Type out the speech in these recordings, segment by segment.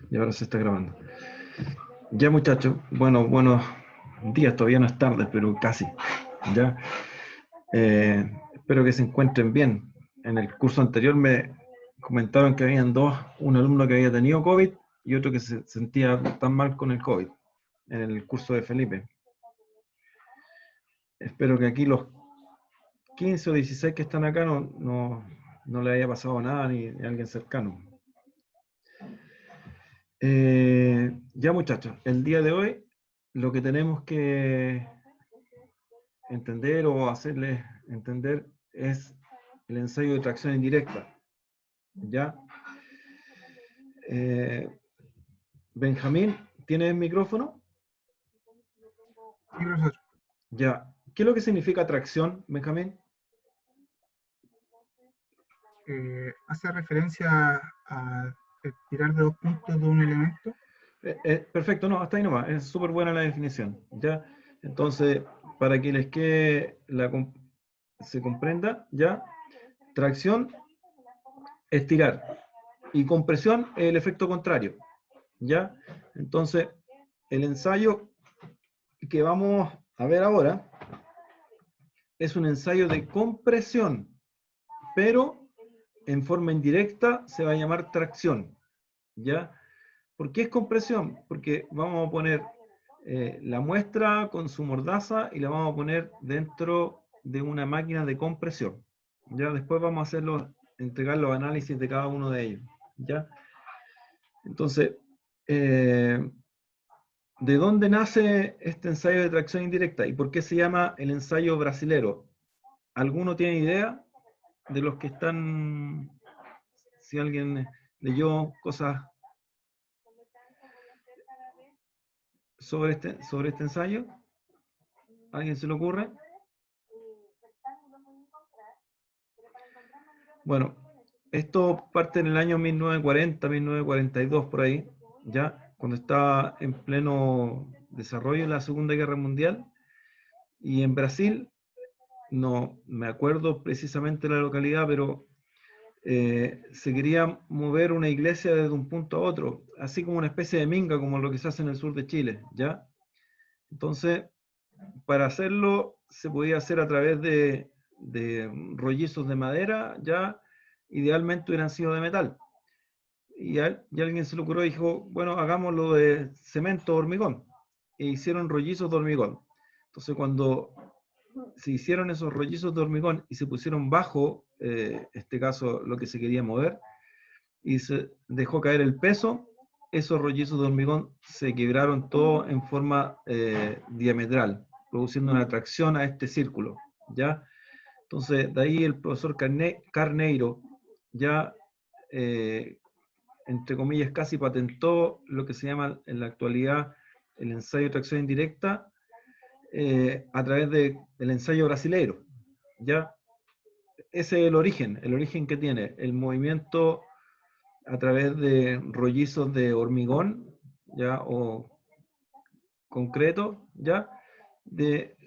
Y ahora se está grabando. Ya, muchachos, bueno, buenos días, todavía no es tarde, pero casi. Ya. Espero que se encuentren bien. En el curso anterior me comentaron que habían dos, un alumno que había tenido COVID y otro que se sentía tan mal con el COVID, en el curso de Felipe. Espero que aquí los 15 o 16 que están acá no le haya pasado nada ni a alguien cercano. Ya, muchachos, el día de hoy lo que tenemos que entender o hacerles entender es el ensayo de tracción indirecta. ¿Ya? Benjamín, ¿tiene el micrófono? Sí, profesor. Ya. ¿Qué es lo que significa tracción, Benjamín? Hace referencia a tirar de dos puntos de un elemento. Perfecto, no, hasta ahí nomás. Es súper buena la definición. ¿Ya? Entonces, para que les quede se comprenda, ¿ya? Tracción es tirar. Y compresión es el efecto contrario. ¿Ya? Entonces, el ensayo que vamos a ver ahora es un ensayo de compresión, pero en forma indirecta se va a llamar tracción. ¿Ya? ¿Por qué es compresión? Porque vamos a poner la muestra con su mordaza y la vamos a poner dentro de una máquina de compresión. ¿Ya? Después vamos a entregar los análisis de cada uno de ellos. ¿Ya? Entonces, ¿de dónde nace este ensayo de tracción indirecta? ¿Y por qué se llama el ensayo brasilero? ¿Alguno tiene idea de los que están, si alguien leyó cosas sobre este ensayo? ¿Alguien se le ocurre? Bueno, esto parte en el año 1940, 1942, por ahí, ya, cuando estaba en pleno desarrollo la Segunda Guerra Mundial, y en Brasil, no me acuerdo precisamente la localidad, pero se quería mover una iglesia desde un punto a otro, así como una especie de minga, como lo que se hace en el sur de Chile, ¿ya? Entonces, para hacerlo se podía hacer a través de rollizos de madera, ya idealmente hubieran sido de metal. Y alguien se le ocurrió y dijo, bueno, hagámoslo de cemento o hormigón. E hicieron rollizos de hormigón. Entonces, cuando se hicieron esos rollizos de hormigón y se pusieron bajo, este caso, lo que se quería mover, y se dejó caer el peso, esos rollizos de hormigón se quebraron todo en forma diametral, produciendo una tracción a este círculo, ¿ya? Entonces, de ahí el profesor Carneiro ya, entre comillas, casi patentó lo que se llama en la actualidad el ensayo de tracción indirecta a través del ensayo brasileiro, ¿ya? Ese es el origen que tiene, el movimiento a través de rollizos de hormigón, ¿ya? O concreto, ¿ya?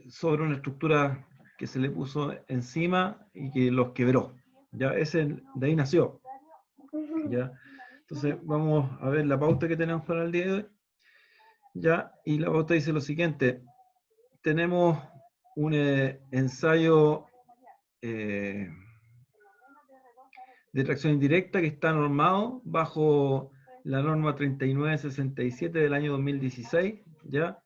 Sobre una estructura que se le puso encima y que los quebró, ¿ya? De ahí nació, ¿ya? Entonces vamos a ver la pauta que tenemos para el día de hoy, ¿ya? Y la pauta dice lo siguiente: tenemos un ensayo de tracción indirecta que está normado bajo la norma 3967 del año 2016, ¿ya?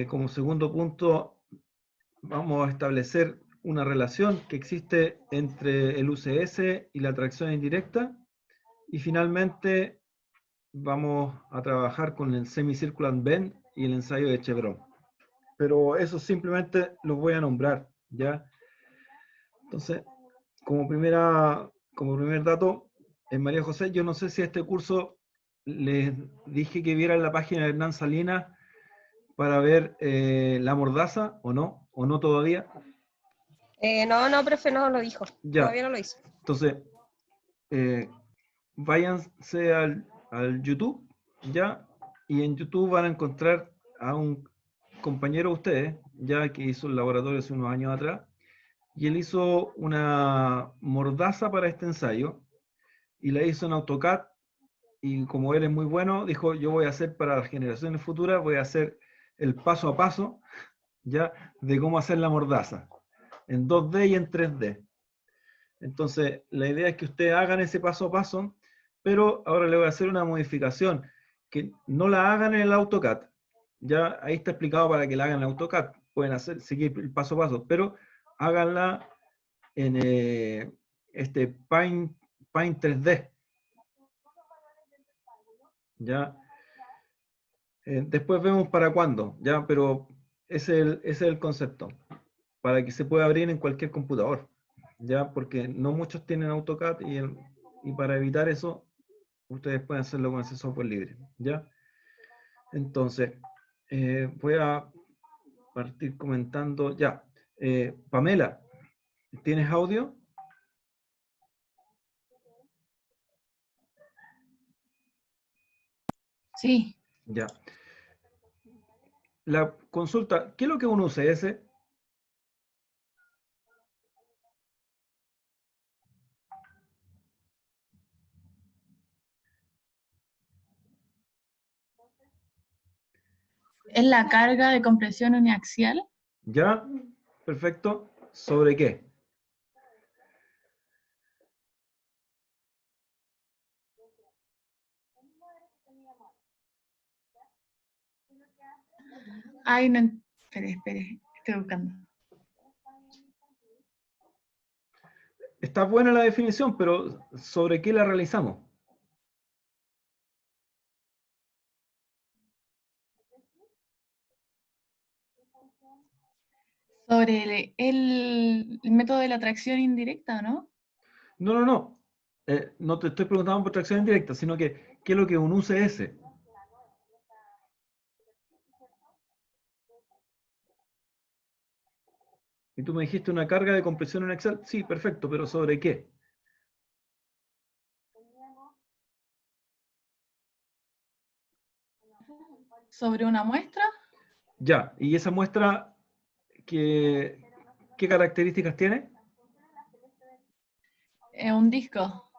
Como segundo punto, vamos a establecer una relación que existe entre el UCS y la tracción indirecta. Y finalmente, vamos a trabajar con el Semicircular Bend y el ensayo de Chevron. Pero eso simplemente los voy a nombrar, ¿ya? Entonces, como primer dato, en María José, yo no sé si a este curso les dije que vieran la página de Hernán Salinas para ver la mordaza, o no todavía. No, profe, no lo dijo. Ya. Todavía no lo hizo. Entonces, váyanse al YouTube, ya, y en YouTube van a encontrar a un compañero de ustedes, ya que hizo el laboratorio hace unos años atrás, y él hizo una mordaza para este ensayo, y la hizo en AutoCAD y como él es muy bueno, dijo, yo voy a hacer para las generaciones futuras, voy a hacer el paso a paso, ya, de cómo hacer la mordaza, en 2D y en 3D. Entonces, la idea es que ustedes hagan ese paso a paso, pero ahora le voy a hacer una modificación, que no la hagan en el AutoCAD. Ya ahí está explicado para que la hagan en el AutoCAD. Pueden seguir el paso a paso, pero háganla en este Paint 3D. Ya. Después vemos para cuándo, ya, pero ese es el concepto, para que se pueda abrir en cualquier computador, ya, porque no muchos tienen AutoCAD y para evitar eso, ustedes pueden hacerlo con ese software libre, ya. Entonces, voy a partir comentando, ya. Pamela, ¿tienes audio? Sí, Ya. La consulta, ¿qué es lo que es un UCS? es la carga de compresión uniaxial. Ya, perfecto. ¿Sobre qué? Ay, no, espere, estoy buscando. Está buena la definición, pero ¿sobre qué la realizamos? Sobre el método de la tracción indirecta, ¿no? No. No te estoy preguntando por tracción indirecta, sino que ¿qué es lo que es un UCS? Y tú me dijiste una carga de compresión en Excel. Sí, perfecto, pero ¿sobre qué? Sobre una muestra, Ya, ¿y esa muestra qué características tiene? un disco.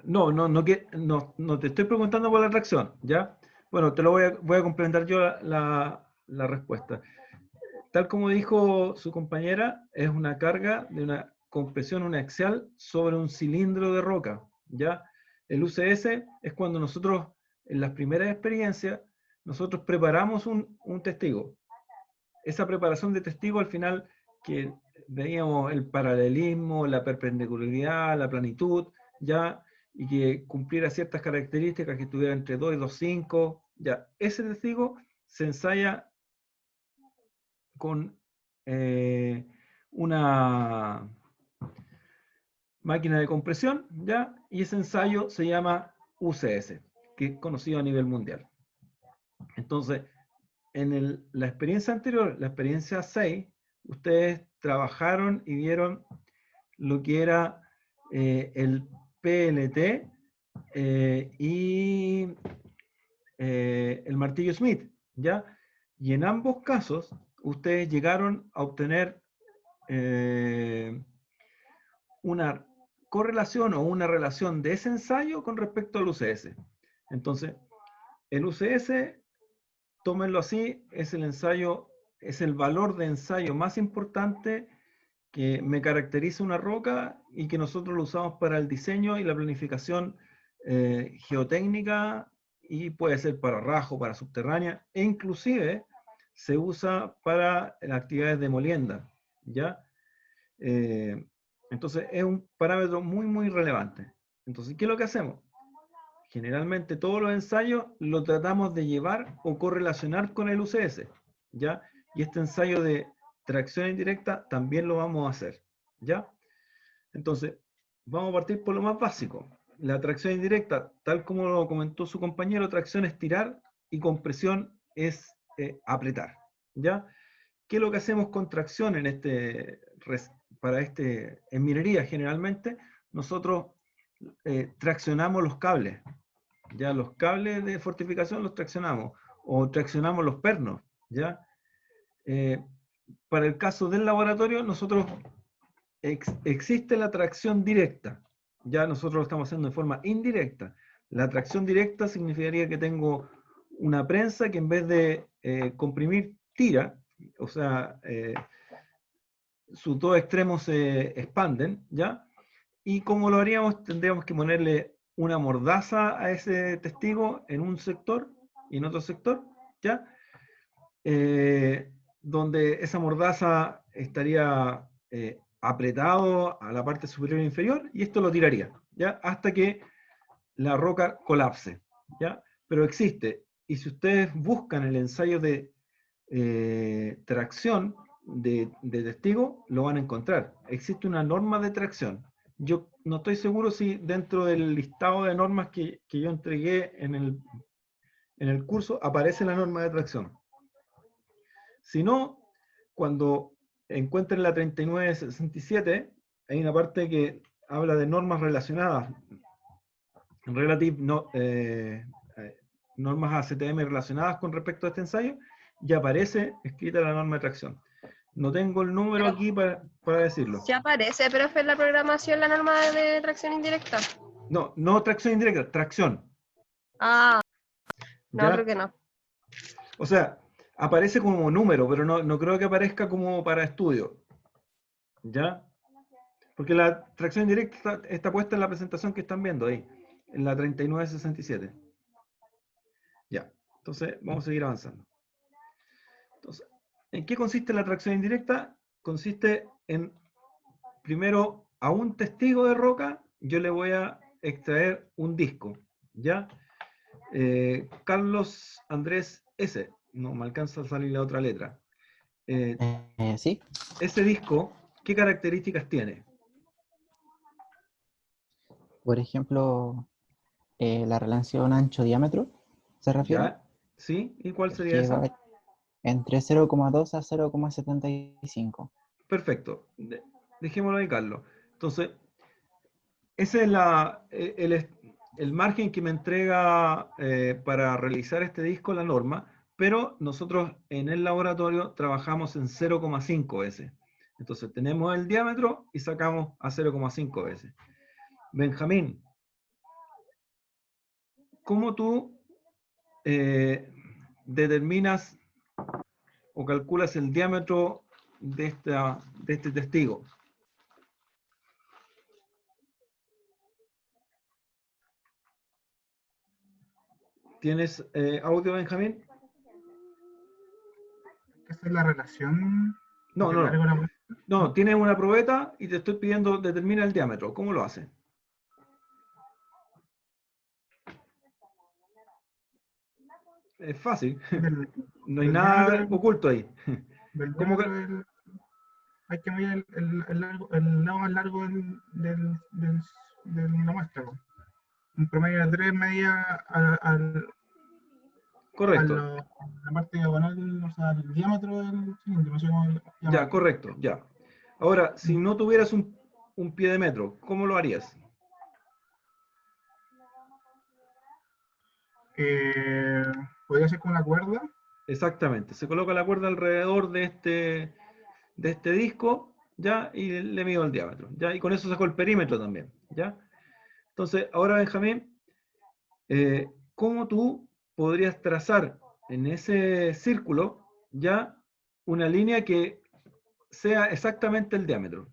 No te estoy preguntando por la tracción, ¿ya? Bueno, te lo voy a complementar yo la respuesta. Tal como dijo su compañera, es una carga de una compresión uniaxial sobre un cilindro de roca, ¿ya? El UCS es cuando nosotros, en las primeras experiencias, nosotros preparamos un testigo. Esa preparación de testigo al final, que veíamos el paralelismo, la perpendicularidad, la planitud, ¿ya? Y que cumpliera ciertas características, que estuviera entre 2 y 2,5, ¿ya? Ese testigo se ensaya con una máquina de compresión, ¿ya? Y ese ensayo se llama UCS, que es conocido a nivel mundial. Entonces, en la experiencia anterior, la experiencia 6, ustedes trabajaron y vieron lo que era el PLT y el martillo Smith, ¿ya? Y en ambos casos, ustedes llegaron a obtener una correlación o una relación de ese ensayo con respecto al UCS. Entonces, el UCS, tómenlo así, es el ensayo, es el valor de ensayo más importante que me caracteriza una roca y que nosotros lo usamos para el diseño y la planificación geotécnica, y puede ser para rajo, para subterránea, e inclusive se usa para actividades de molienda, ¿ya? Entonces es un parámetro muy relevante. Entonces, ¿qué es lo que hacemos? Generalmente todos los ensayos lo tratamos de llevar o correlacionar con el UCS, ¿ya? Y este ensayo de tracción indirecta también lo vamos a hacer, ¿ya? Entonces, vamos a partir por lo más básico. La tracción indirecta, tal como lo comentó su compañero, tracción es tirar y compresión es apretar, ¿ya? ¿Qué es lo que hacemos con tracción en minería generalmente? Nosotros traccionamos los cables, ya los cables de fortificación los traccionamos, o traccionamos los pernos, ¿ya? Para el caso del laboratorio, nosotros existe la tracción directa, ya nosotros lo estamos haciendo de forma indirecta. La tracción directa significaría que tengo una prensa que en vez de comprimir, tira, o sea, sus dos extremos se expanden, ¿ya? ¿Y cómo lo haríamos? Tendríamos que ponerle una mordaza a ese testigo en un sector y en otro sector, ¿ya? Donde esa mordaza estaría apretado a la parte superior e inferior y esto lo tiraría, ¿ya? Hasta que la roca colapse, ¿ya? Pero existe, y si ustedes buscan el ensayo de tracción de testigo, lo van a encontrar. Existe una norma de tracción. Yo no estoy seguro si dentro del listado de normas que yo entregué en el curso aparece la norma de tracción. Si no, cuando encuentren la 3967, hay una parte que habla de normas relacionadas, normas ACTM relacionadas con respecto a este ensayo, y aparece escrita la norma de tracción. No tengo el número aquí para decirlo. ¿Se aparece, profe, en la programación la norma de tracción indirecta? No, no tracción indirecta, tracción. Ah, no, ¿Ya? creo que no. O sea, aparece como número, pero no creo que aparezca como para estudio. ¿Ya? Porque la tracción indirecta está puesta en la presentación que están viendo ahí, en la 3967. Ya, entonces vamos a seguir avanzando. Entonces, ¿en qué consiste la tracción indirecta? Consiste en, primero, a un testigo de roca, yo le voy a extraer un disco, ¿ya? Carlos Andrés S. No me alcanza a salir la otra letra. Sí, Ese disco, ¿qué características tiene? por ejemplo, la relación ancho-diámetro se refiere, ¿Ya? ¿Sí? ¿Y cuál sería que esa? va entre 0,2 a 0,75. Perfecto. Dejémoslo ahí, Carlos. Entonces, ese es el margen que me entrega para realizar este disco la norma, pero nosotros en el laboratorio trabajamos en 0,5 veces. Entonces tenemos el diámetro y sacamos a 0,5 veces. Benjamín, ¿cómo tú determinas o calculas el diámetro de este testigo? ¿Tienes audio, Benjamín? Esa es la relación No, de no, largo no. de la muestra. No, tienes una probeta y te estoy pidiendo determina el diámetro. ¿Cómo lo hace? Es fácil. Del, No hay del nada diámetro, oculto ahí. del ¿Cómo diámetro que? hay que medir el lado más largo de la muestra, po. Un promedio de 3 medidas a Correcto. la parte diagonal, o sea, el diámetro del cilindro, no sé cómo Ya, llamarlo. correcto, ya. Ahora, si no tuvieras un pie de metro, ¿cómo lo harías? Podría ser con una cuerda. Exactamente. Se coloca la cuerda alrededor de este disco, ¿ya? Y le mido el diámetro, ¿ya? Y con eso saco el perímetro también, ¿ya? Entonces, ahora, Benjamín, ¿cómo tú podrías trazar en ese círculo ya una línea que sea exactamente el diámetro?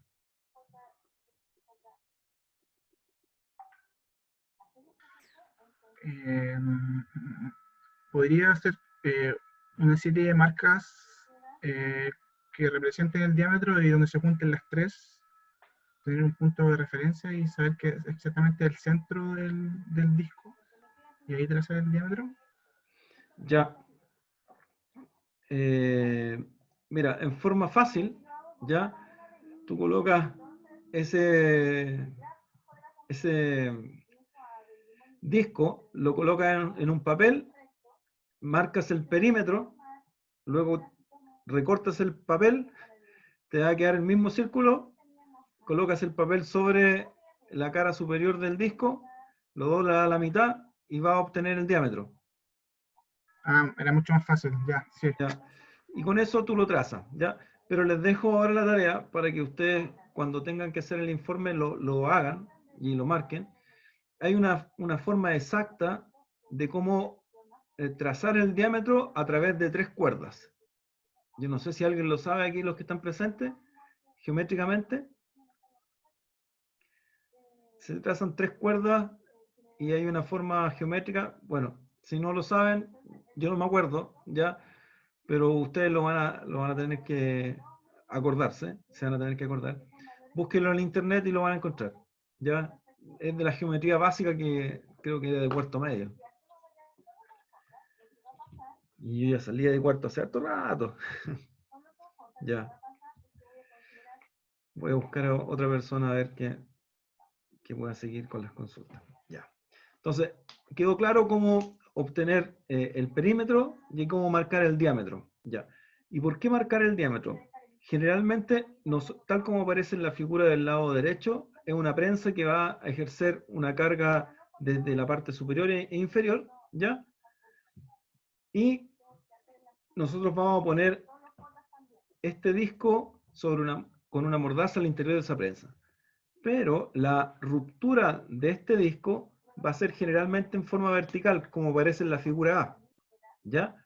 eh, Podría ser una serie de marcas eh, que representen el diámetro y donde se junten las tres, tener un punto de referencia y saber que es exactamente el centro del disco y ahí trazar el diámetro. Ya, eh, mira, en forma fácil, ya, tú colocas ese disco, lo colocas en un papel, marcas el perímetro, luego recortas el papel, te va a quedar el mismo círculo, colocas el papel sobre la cara superior del disco, lo doblas a la mitad y vas a obtener el diámetro. Ah, era mucho más fácil, ya, sí. ¿Ya? Y con eso tú lo trazas, ¿ya? Pero les dejo ahora la tarea para que ustedes, cuando tengan que hacer el informe, lo hagan, y lo marquen, hay una forma exacta de cómo trazar el diámetro a través de 3 cuerdas. Yo no sé si alguien lo sabe aquí, los que están presentes, geométricamente. Se trazan 3 cuerdas y hay una forma geométrica. Bueno, si no lo saben, yo no me acuerdo, ya, pero ustedes lo van a tener que acordarse, se van a tener que acordar. Búsquenlo en internet y lo van a encontrar. Ya, es de la geometría básica que creo que era de cuarto medio. Y yo ya salía de cuarto hace harto rato. Ya. Voy a buscar a otra persona a ver que pueda seguir con las consultas. Ya. Entonces, quedó claro cómo obtener el perímetro y cómo marcar el diámetro. Ya. ¿Y por qué marcar el diámetro? Generalmente, tal como aparece en la figura del lado derecho, es una prensa que va a ejercer una carga desde la parte superior e inferior, ¿ya? Y nosotros vamos a poner este disco con una mordaza al interior de esa prensa. Pero la ruptura de este disco va a ser generalmente en forma vertical, como aparece en la figura A, ¿ya?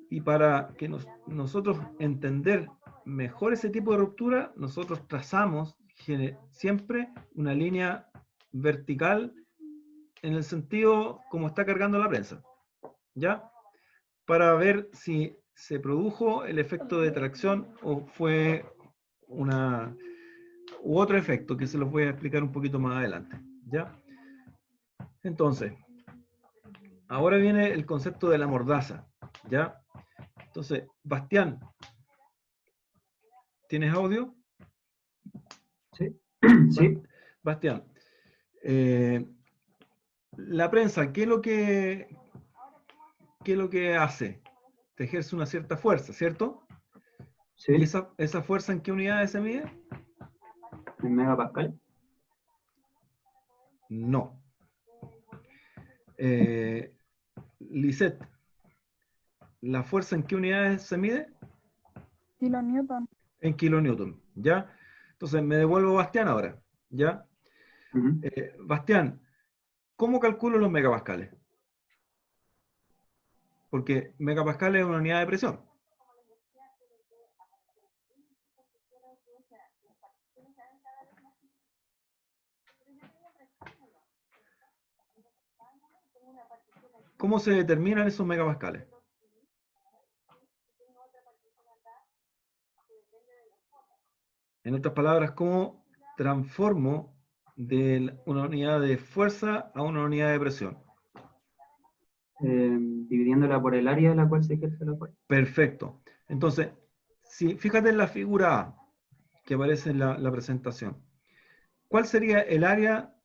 Y para que nosotros entender mejor ese tipo de ruptura, nosotros trazamos siempre una línea vertical en el sentido como está cargando la prensa, ¿ya? Para ver si se produjo el efecto de tracción o fue u otro efecto que se los voy a explicar un poquito más adelante, ¿ya? Entonces, ahora viene el concepto de la mordaza, ¿ya? Entonces, Bastián, ¿tienes audio? Sí. Sí. Bastián, la prensa, ¿qué es lo que hace? Te ejerce una cierta fuerza, ¿cierto? Sí. ¿Y esa fuerza en qué unidades se mide? ¿En megapascal? No. Lisette, ¿la fuerza en qué unidades se mide? Kilonewton. En kilonewton, ¿ya? Entonces me devuelvo a Bastián ahora, ¿ya? Bastián, ¿cómo calculo los megapascales? Porque megapascal es una unidad de presión. ¿Cómo se determinan esos megapascales? En otras palabras, ¿cómo transformo de una unidad de fuerza a una unidad de presión? Dividiéndola por el área de la cual se ejerce la fuerza. Perfecto. Entonces, fíjate en la figura A que aparece en la presentación. ¿Cuál sería el área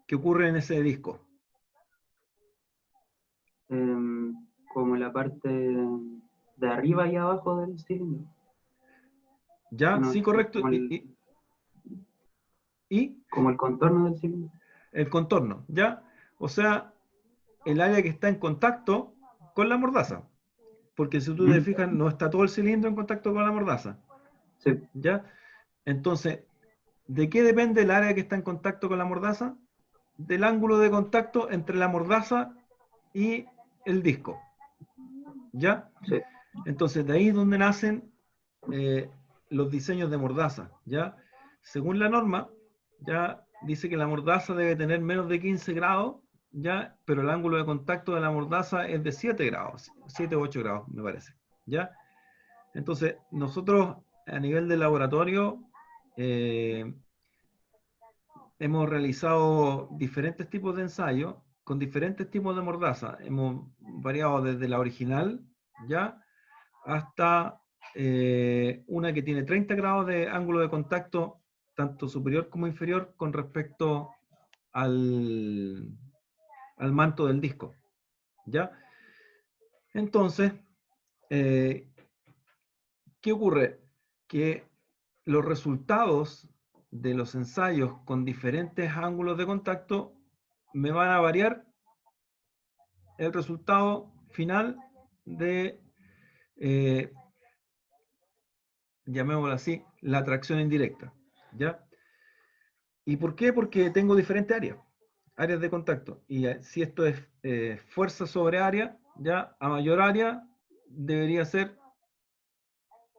que ocurre en ese disco? Como la parte de arriba y abajo del cilindro. ¿Ya? No, Sí, correcto. Como el contorno del cilindro. El contorno, ¿ya? O sea, el área que está en contacto con la mordaza. Porque si tú te fijas, no está todo el cilindro en contacto con la mordaza. Sí. ¿Ya? Entonces, ¿de qué depende el área que está en contacto con la mordaza? Del ángulo de contacto entre la mordaza y el disco. ¿Ya? Sí. Entonces, de ahí es donde nacen los diseños de mordaza. ¿Ya? Según la norma, ya dice que la mordaza debe tener menos de 15 grados, ¿ya? Pero el ángulo de contacto de la mordaza es de 7 grados, 7 o 8 grados, me parece. ¿Ya? Entonces, nosotros a nivel de laboratorio hemos realizado diferentes tipos de ensayos con diferentes tipos de mordaza. Hemos variado desde la original, ¿ya? Hasta una que tiene 30 grados de ángulo de contacto, tanto superior como inferior, con respecto al manto del disco, ¿ya? Entonces, ¿qué ocurre? Que los resultados de los ensayos con diferentes ángulos de contacto me van a variar el resultado final de, llamémoslo así, la tracción indirecta, ¿ya? ¿Y por qué? Porque tengo diferentes áreas de contacto. Y si esto es fuerza sobre área, ya a mayor área debería ser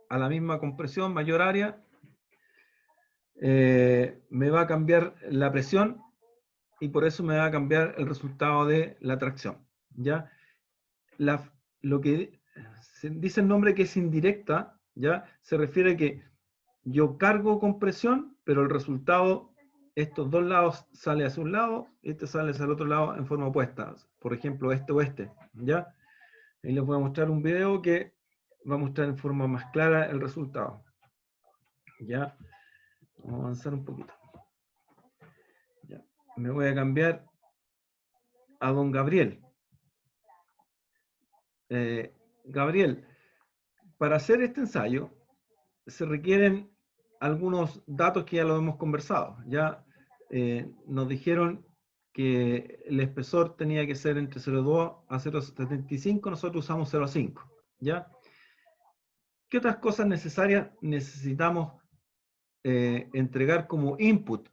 a la misma compresión, mayor área, me va a cambiar la presión y por eso me va a cambiar el resultado de la tracción, ¿ya? Lo que se dice el nombre que es indirecta, ¿ya? Se refiere que yo cargo con presión, pero el resultado, estos dos lados sale hacia un lado, este sale hacia el otro lado en forma opuesta. Por ejemplo, este o este, ¿ya? Ahí les voy a mostrar un video que va a mostrar en forma más clara el resultado. ¿Ya? Vamos a avanzar un poquito. Ya. Me voy a cambiar a don Gabriel. Gabriel, para hacer este ensayo se requieren algunos datos que ya lo hemos conversado. Ya nos dijeron que el espesor tenía que ser entre 0,2 a 0,75, nosotros usamos 0,5. ¿Ya? ¿Qué otras cosas necesarias necesitamos entregar como input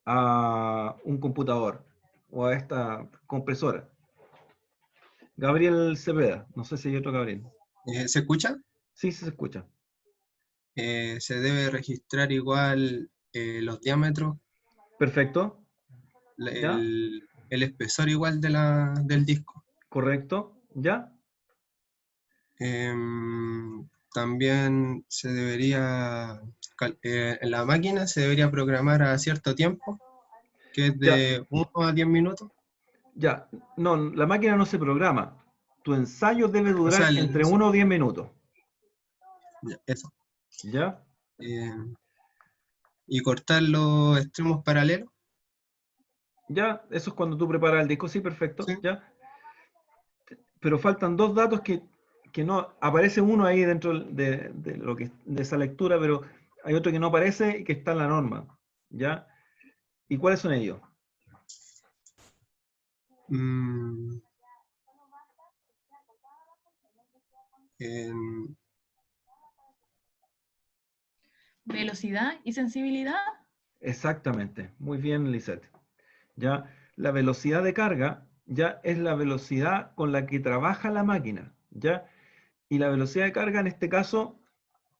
a un computador o a esta compresora? Gabriel Cepeda, no sé si hay otro Gabriel. ¿Se escucha? Sí, se escucha. Se debe registrar igual los diámetros, Perfecto. ¿Ya? el espesor igual del disco. Correcto. ¿Ya? También se debería, en la máquina se debería programar a cierto tiempo, que es de 1 a 10 minutos. Ya, no, la máquina no se programa. Tu ensayo debe O durar sea, entre 1 o 10 minutos. eso. ¿Ya? Y cortar los extremos paralelos. Ya, eso es cuando tú preparas el disco, sí, perfecto. Sí. ¿Ya? Pero faltan dos datos que no, aparece uno ahí dentro de lo que de esa lectura, pero hay otro que no aparece y que está en la norma. ¿Ya? ¿Y cuáles son ellos? Velocidad y sensibilidad. Exactamente, muy bien, Lisette. Ya, la velocidad de carga ya es la velocidad con la que trabaja la máquina, ¿ya? Y la velocidad de carga en este caso,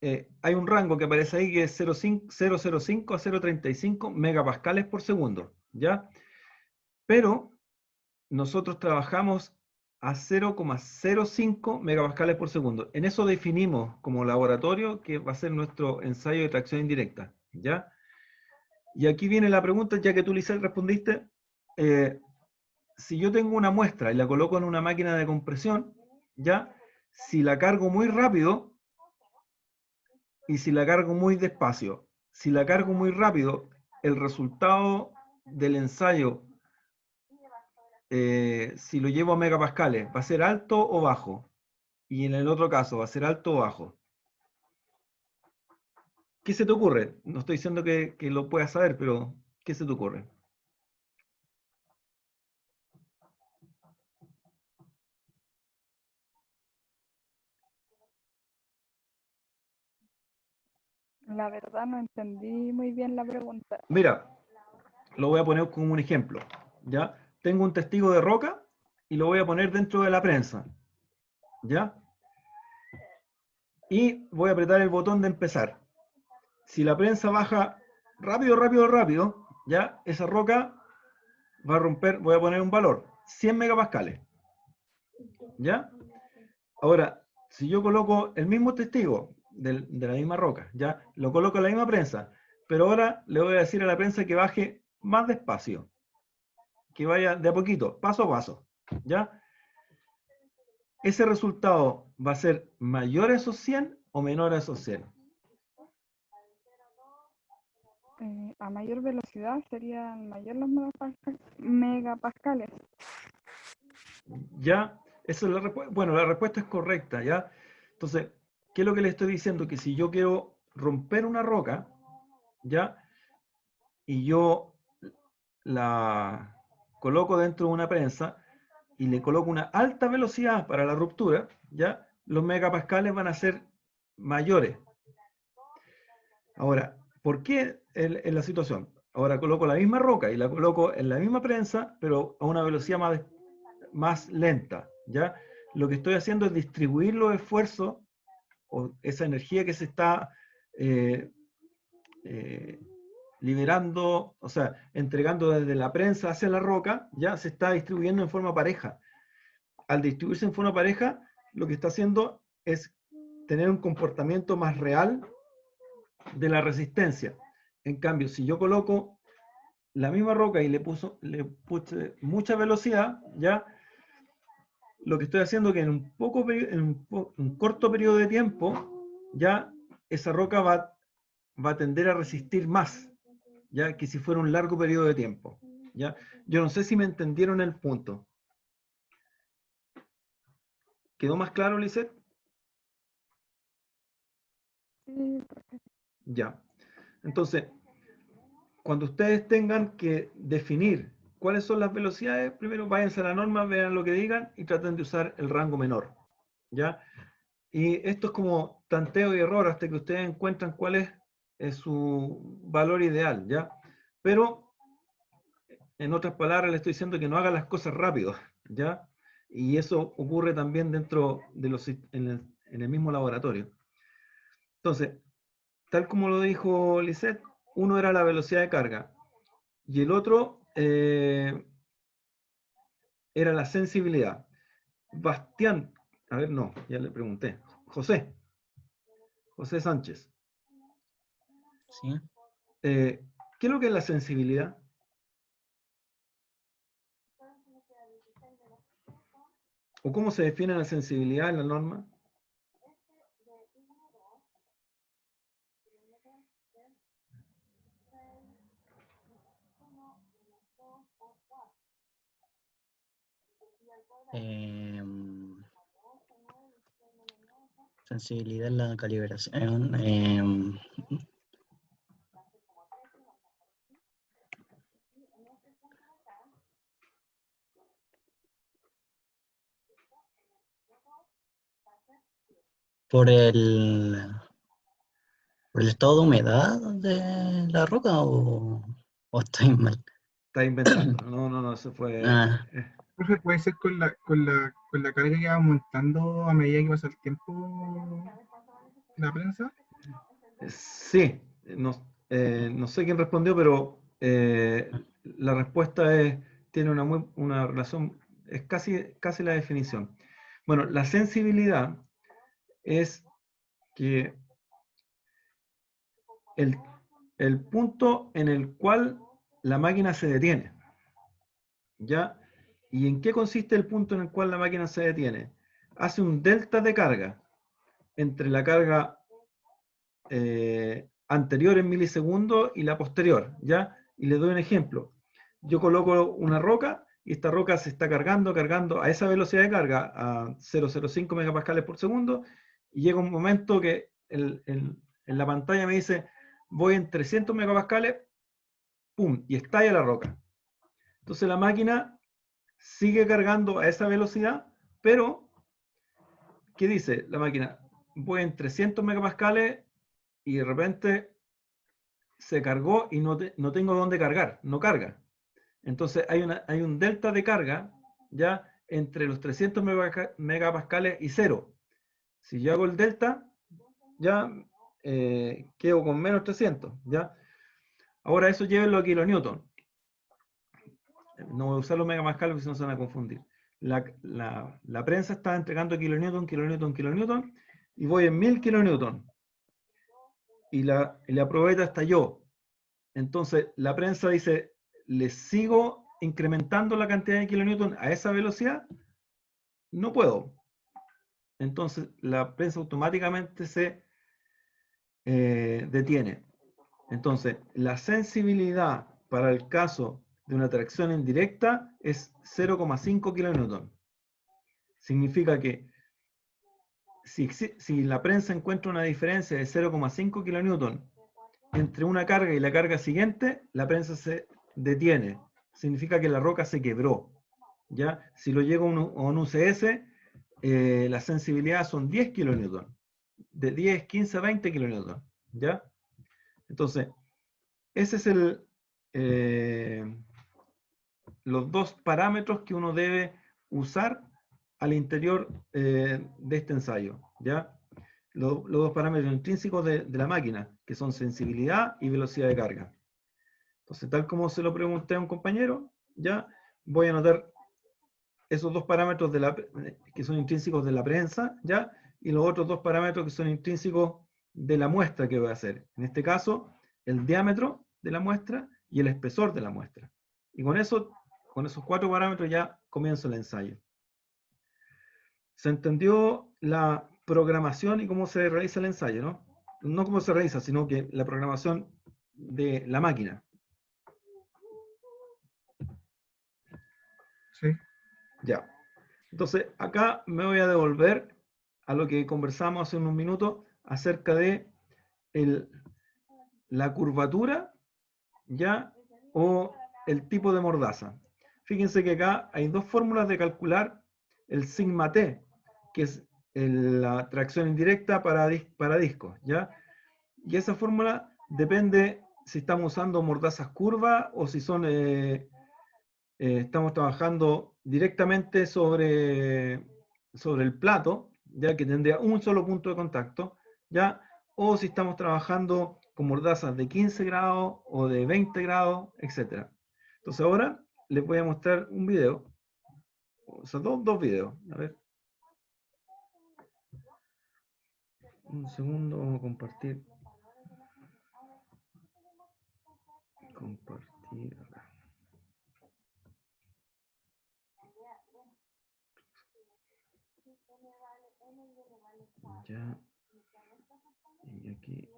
hay un rango que aparece ahí que es 0,05 a 0,35 megapascales por segundo, ¿ya? Pero nosotros trabajamos a 0,05 megapascales por segundo. En eso definimos como laboratorio que va a ser nuestro ensayo de tracción indirecta, ¿ya? Y aquí viene la pregunta, ya que tú, Lisette, respondiste. Si yo tengo una muestra y la coloco en una máquina de compresión, ¿ya? Si la cargo muy rápido y si la cargo muy despacio. Si la cargo muy rápido, el resultado del ensayo, si lo llevo a megapascales, ¿va a ser alto o bajo? Y en el otro caso, ¿va a ser alto o bajo? ¿Qué se te ocurre? No estoy diciendo que lo puedas saber, pero ¿qué se te ocurre? La verdad no entendí muy bien la pregunta. Mira, lo voy a poner como un ejemplo, ¿ya? Tengo un testigo de roca y lo voy a poner dentro de la prensa, ¿ya? Y voy a apretar el botón de empezar. Si la prensa baja rápido, rápido, rápido, ¿ya? Esa roca va a romper, voy a poner un valor, 100 megapascales, ¿ya? Ahora, si yo coloco el mismo testigo de la misma roca, ¿ya? Lo coloco en la misma prensa, pero ahora le voy a decir a la prensa que baje más despacio, que vaya de a poquito, paso a paso, ¿ya? Ese resultado va a ser mayor a esos 100 o menor a esos 100. A mayor velocidad serían mayor los megapascales. ¿Ya? Esa es la respuesta. Bueno, la respuesta es correcta, ¿ya? Entonces, ¿qué es lo que le estoy diciendo? Que si yo quiero romper una roca, ¿ya? Y yo la coloco dentro de una prensa y le coloco una alta velocidad para la ruptura, ¿ya? Los megapascales van a ser mayores. Ahora, ¿por qué en la situación? Ahora coloco la misma roca y la coloco en la misma prensa, pero a una velocidad más lenta, ¿ya? Lo que estoy haciendo es distribuir los esfuerzos o esa energía que se está liberando, o sea, entregando desde la prensa hacia la roca, ya se está distribuyendo en forma pareja. Al distribuirse en forma pareja, lo que está haciendo es tener un comportamiento más real de la resistencia. En cambio, si yo coloco la misma roca y le puse mucha velocidad, ya lo que estoy haciendo es que en un corto periodo de tiempo, ya esa roca va a tender a resistir más, ya que si fuera un largo periodo de tiempo. ¿Ya? Yo no sé si me entendieron el punto. ¿Quedó más claro, Lisette? Sí, Ya. Entonces, cuando ustedes tengan que definir cuáles son las velocidades, primero váyanse a la norma, vean lo que digan y traten de usar el rango menor. ¿Ya? Y esto es como tanteo y error hasta que ustedes encuentran cuál es su valor ideal, ¿ya? Pero, en otras palabras, le estoy diciendo que no haga las cosas rápido, ¿ya? Y eso ocurre también dentro de en el mismo laboratorio. Entonces, tal como lo dijo Lisette, uno era la velocidad de carga y el otro era la sensibilidad. Bastián, a ver, no, ya le pregunté. José Sánchez. Sí. ¿Qué es lo que es la sensibilidad? ¿O cómo se define la sensibilidad en la norma? Sensibilidad en la calibración. Por el estado de humedad de la roca o estoy mal. Está inventando. No, eso fue... Ah, Profe, ¿puede ser con la carga que va aumentando a medida que pasa el tiempo la prensa? Sí, no sé quién respondió, pero la respuesta tiene una relación, es casi la definición. Bueno, la sensibilidad es que el punto en el cual la máquina se detiene, ¿ya? ¿Y en qué consiste el punto en el cual la máquina se detiene? Hace un delta de carga entre la carga anterior en milisegundos y la posterior, ¿ya? Y les doy un ejemplo. Yo coloco una roca y esta roca se está cargando a esa velocidad de carga, a 0,05 megapascales por segundo, y llega un momento que en la pantalla me dice, voy en 300 megapascales, ¡pum!, y estalla la roca. Entonces la máquina sigue cargando a esa velocidad, pero, ¿qué dice la máquina? Voy en 300 megapascales y de repente se cargó y no tengo dónde cargar, no carga. Entonces hay un delta de carga ya entre los 300 megapascales y cero. Si yo hago el delta, ya quedo con menos 300, ¿ya? Ahora eso llévenlo a kilonewton. No voy a usar los megapascales porque si no se van a confundir. La prensa está entregando kilonewton, y voy en 1000 kilonewton. Y la probeta estalló. Entonces la prensa dice, ¿le sigo incrementando la cantidad de kilonewton a esa velocidad? No puedo. Entonces la prensa automáticamente se detiene. Entonces la sensibilidad para el caso de una tracción indirecta es 0,5 kilonewton. Significa que si la prensa encuentra una diferencia de 0,5 kilonewton entre una carga y la carga siguiente, la prensa se detiene. Significa que la roca se quebró. ¿Ya? Si lo llego a un UCS, la sensibilidad son 10 kilonewton. De 10, 15 a 20 kilonewton. ¿Ya? Entonces, ese es los dos parámetros que uno debe usar al interior de este ensayo, ¿ya? Los dos parámetros intrínsecos de la máquina, que son sensibilidad y velocidad de carga. Entonces, tal como se lo pregunté a un compañero, ya voy a anotar esos dos parámetros que son intrínsecos de la prensa, ya, y los otros dos parámetros que son intrínsecos de la muestra que voy a hacer. En este caso, el diámetro de la muestra y el espesor de la muestra. Y con esos 4 parámetros ya comienzo el ensayo. ¿Se entendió la programación y cómo se realiza el ensayo, no? No cómo se realiza, sino que la programación de la máquina. Sí. Ya. Entonces, acá me voy a devolver a lo que conversamos hace unos minutos acerca de la curvatura, ¿ya? O el tipo de mordaza. Fíjense que acá hay dos fórmulas de calcular el sigma T, que es la tracción indirecta para discos, ¿ya? Y esa fórmula depende si estamos usando mordazas curvas o si son estamos trabajando directamente sobre el plato, ya que tendría un solo punto de contacto, ¿ya? O si estamos trabajando con mordazas de 15 grados o de 20 grados, etc. Entonces ahora les voy a mostrar un video, o sea, dos videos. A ver. Un segundo, vamos a compartir. Compartir acá. Ya. Y aquí.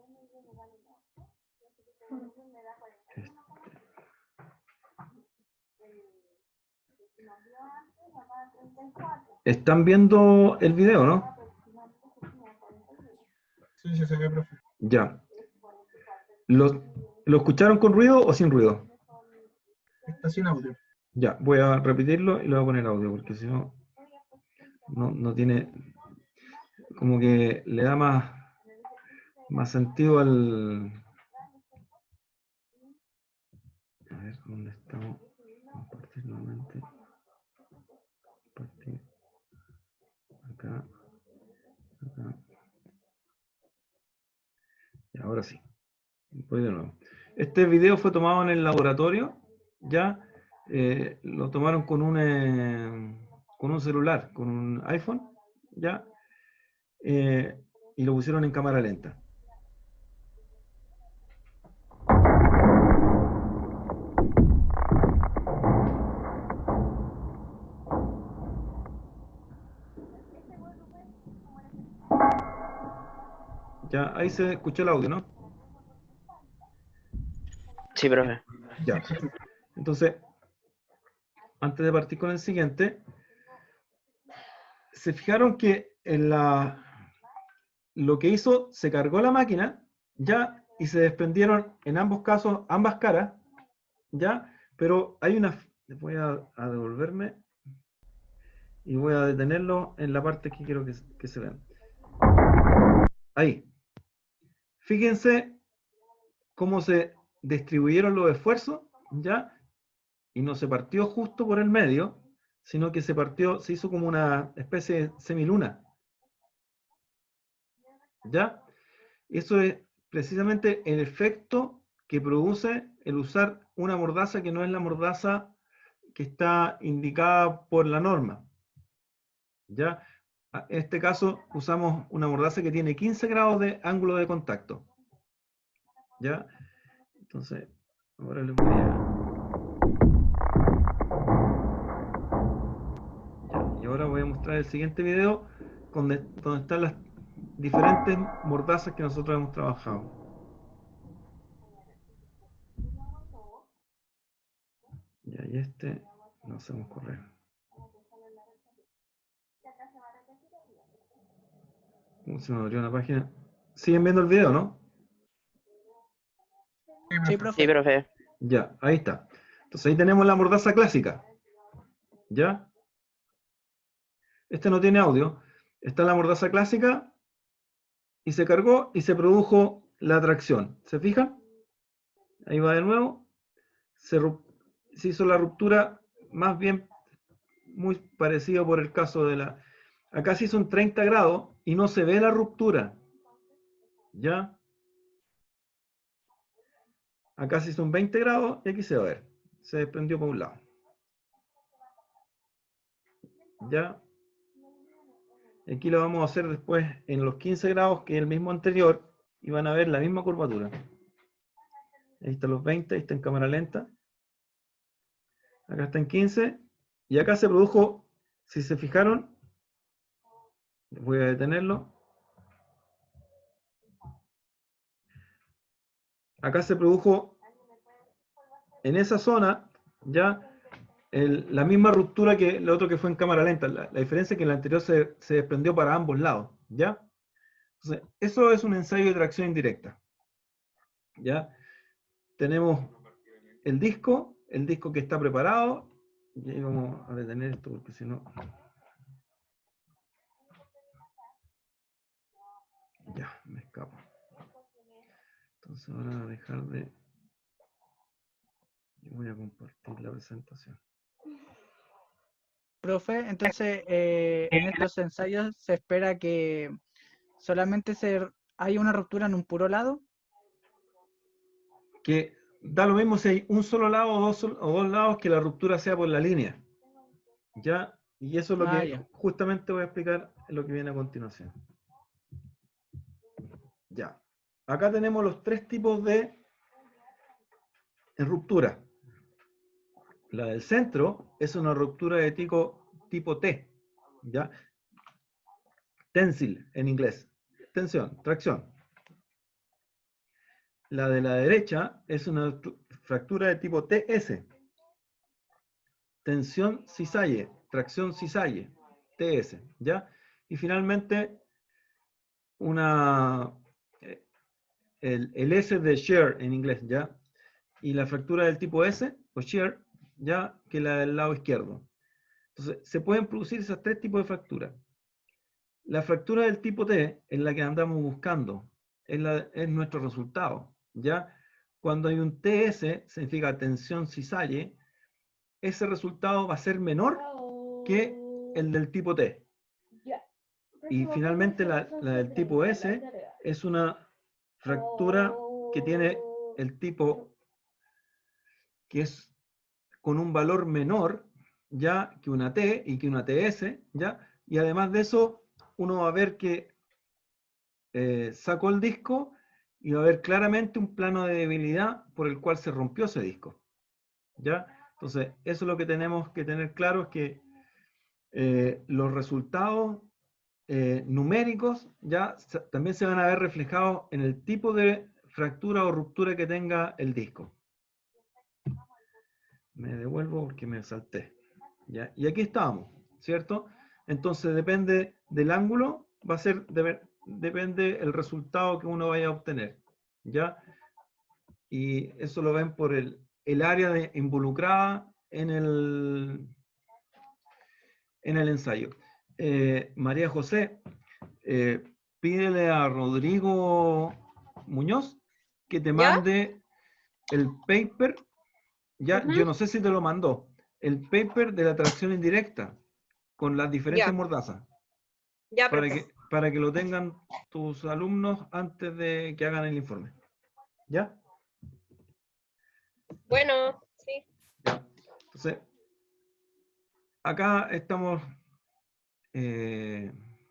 ¿Están viendo el video, no? Sí, sí, se ve, profe. Ya. ¿Lo escucharon con ruido o sin ruido? Está sin audio. Ya, voy a repetirlo y le voy a poner audio, porque si no, no tiene, como que le da más sentido al... A ver, ¿dónde estamos? Compartir nuevamente. Compartir. Acá. Acá. Y ahora sí. Voy de nuevo. Este video fue tomado en el laboratorio, ya. Lo tomaron con un celular, con un iPhone, ya. Y lo pusieron en cámara lenta. Ya, ahí se escuchó el audio, ¿no? Sí, profe. Ya. Entonces, antes de partir con el siguiente, se fijaron que lo que hizo, se cargó la máquina, ya, y se desprendieron en ambos casos, ambas caras, ya, pero hay voy a devolverme y voy a detenerlo en la parte que quiero que se vean. Ahí. Fíjense cómo se distribuyeron los esfuerzos, ya, y no se partió justo por el medio, sino que se hizo como una especie de semiluna. ¿Ya? Eso es precisamente el efecto que produce el usar una mordaza que no es la mordaza que está indicada por la norma. ¿Ya? En este caso usamos una mordaza que tiene 15 grados de ángulo de contacto. ¿Ya? Entonces, ahora les voy a... Ya, y ahora voy a mostrar el siguiente video donde están las diferentes mordazas que nosotros hemos trabajado. Ya, y lo hacemos correr. Se me abrió una página. ¿Siguen viendo el video, no? Sí, profe. Ya, ahí está. Entonces ahí tenemos la mordaza clásica. ¿Ya? Este no tiene audio. Está la mordaza clásica y se cargó y se produjo la tracción. ¿Se fijan? Ahí va de nuevo. Se hizo la ruptura más bien muy parecido por el caso de la... Acá se hizo un 30 grados y no se ve la ruptura. ¿Ya? Acá se hizo un 20 grados y aquí se va a ver. Se desprendió por un lado. ¿Ya? Aquí lo vamos a hacer después en los 15 grados, que es el mismo anterior, y van a ver la misma curvatura. Ahí están los 20, ahí está en cámara lenta. Acá está en 15. Y acá se produjo, si se fijaron, voy a detenerlo. Acá se produjo en esa zona ya la misma ruptura que el otro que fue en cámara lenta. La diferencia es que el anterior se desprendió para ambos lados. ¿Ya? Entonces, eso es un ensayo de tracción indirecta. ¿Ya? Tenemos el disco que está preparado. Y ahí vamos a detener esto porque si no... Ya, me escapo. Entonces ahora voy a dejar de... Yo voy a compartir la presentación. Profe, entonces en estos ensayos se espera que solamente haya una ruptura en un puro lado. Que da lo mismo si hay un solo lado o dos lados, que la ruptura sea por la línea. ¿Ya? Y eso es lo que justamente voy a explicar en lo que viene a continuación. Ya. Acá tenemos los tres tipos de ruptura. La del centro es una ruptura de tipo T. ¿Ya? Tensile en inglés. Tensión, tracción. La de la derecha es una fractura de tipo TS. Tensión cisalle, tracción cisalle, TS, ¿ya? Y finalmente, el S de shear en inglés, ¿ya? Y la fractura del tipo S, o shear, ¿ya? Que la del lado izquierdo. Entonces, se pueden producir esos tres tipos de fracturas. La fractura del tipo T es la que andamos buscando, es nuestro resultado, ¿ya? Cuando hay un TS, significa tensión cisalle, ese resultado va a ser menor que el del tipo T. Y finalmente la del tipo S es una fractura que tiene el tipo que es con un valor menor ya que una T y que una TS, ¿ya? Y además de eso, uno va a ver que sacó el disco y va a ver claramente un plano de debilidad por el cual se rompió ese disco, ¿ya? Entonces, eso es lo que tenemos que tener claro, es que los resultados numéricos ya también se van a ver reflejados en el tipo de fractura o ruptura que tenga el disco. Me devuelvo porque me salté. ¿Ya? Y aquí estamos, ¿cierto? Entonces depende del ángulo, depende el resultado que uno vaya a obtener, ¿ya? Y eso lo ven por el área involucrada en el ensayo. María José, pídele a Rodrigo Muñoz que te mande el paper, ya, yo no sé si te lo mandó, el paper de la tracción indirecta con las diferentes mordazas. Ya, para que lo tengan tus alumnos antes de que hagan el informe. ¿Ya? Bueno, sí. Ya. Entonces, acá estamos,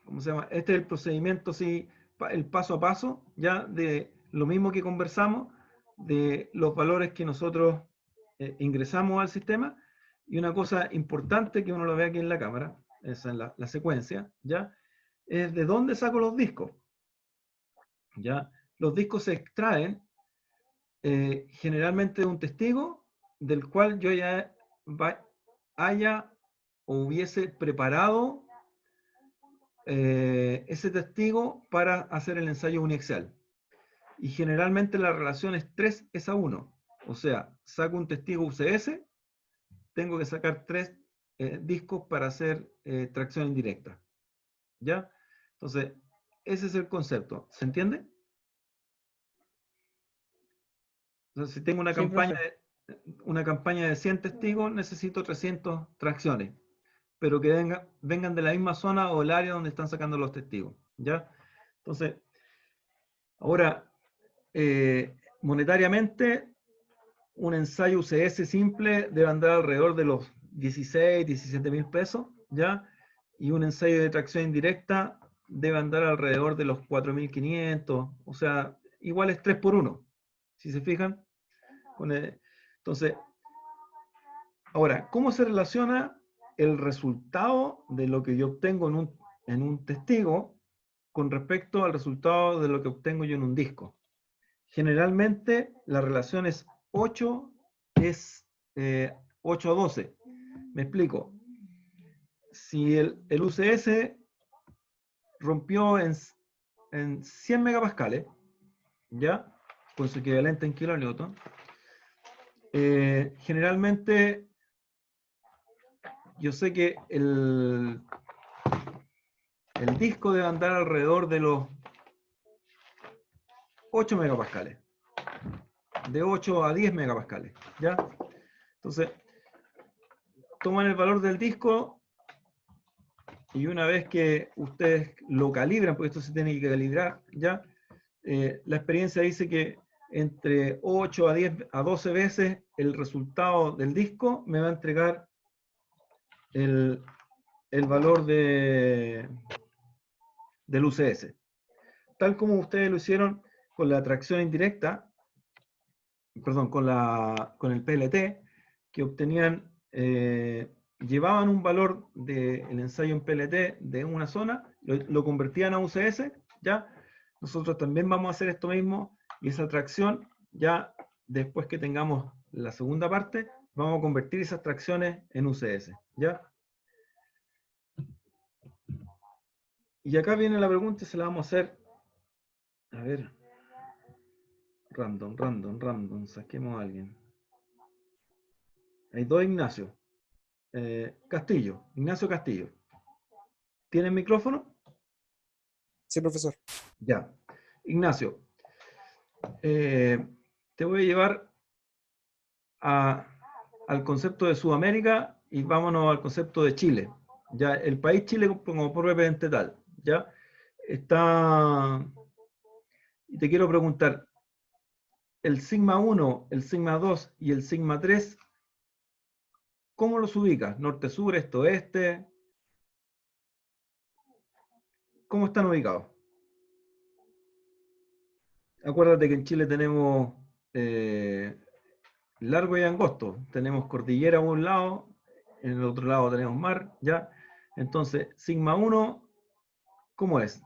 ¿cómo se llama? Este es el procedimiento, sí, el paso a paso, ya de lo mismo que conversamos, de los valores que nosotros ingresamos al sistema. Y una cosa importante que uno lo ve aquí en la cámara, esa es la secuencia, ¿ya? Es de dónde saco los discos. ¿Ya? Los discos se extraen generalmente de un testigo del cual yo ya haya o hubiese preparado ese testigo para hacer el ensayo uniaxial. Y generalmente la relación es 3:1. O sea, saco un testigo UCS, tengo que sacar 3 discos para hacer tracción indirecta. ¿Ya? Entonces, ese es el concepto. ¿Se entiende? Entonces, si tengo una Sí, campaña profe. una campaña de 100 testigos, necesito 300 tracciones, pero que vengan de la misma zona o el área donde están sacando los testigos, ¿ya? Entonces, ahora, monetariamente, un ensayo UCS simple debe andar alrededor de los 16, 17 mil pesos, ¿ya? Y un ensayo de tracción indirecta debe andar alrededor de los 4.500, o sea, igual es 3 por 1, si se fijan. Entonces, ahora, ¿cómo se relaciona el resultado de lo que yo obtengo en un testigo con respecto al resultado de lo que obtengo yo en un disco? Generalmente la relación es 8 a 12. Me explico. Si el UCS rompió en 100 megapascales, ¿ya? Con su equivalente en kilonewton, generalmente yo sé que el disco debe andar alrededor de los 8 megapascales. De 8 a 10 megapascales, ¿ya? Entonces, toman el valor del disco y una vez que ustedes lo calibran, porque esto se tiene que calibrar, ¿ya? La experiencia dice que entre 8 a 10 a 12 veces el resultado del disco me va a entregar el valor del UCS. Tal como ustedes lo hicieron con la tracción indirecta, perdón, con el PLT, que obtenían, llevaban un valor del ensayo en PLT de una zona, lo convertían a UCS, ¿ya? Nosotros también vamos a hacer esto mismo, y esa tracción, ya después que tengamos la segunda parte, vamos a convertir esas tracciones en UCS, ¿ya? Y acá viene la pregunta y se la vamos a hacer, a ver, random, saquemos a alguien. Hay dos Ignacio. Castillo, Ignacio Castillo. ¿Tiene micrófono? Sí, profesor. Ya. Ignacio, te voy a llevar al concepto de Sudamérica y vámonos al concepto de Chile. Ya, el país Chile como propiamente tal. Ya está. Y te quiero preguntar, el sigma 1, el sigma 2 y el sigma 3, ¿cómo los ubicas? ¿Norte, sur, este, oeste? ¿Cómo están ubicados? Acuérdate que en Chile tenemos largo y angosto. Tenemos cordillera a un lado, en el otro lado tenemos mar, ¿ya? Entonces, sigma 1, ¿cómo es?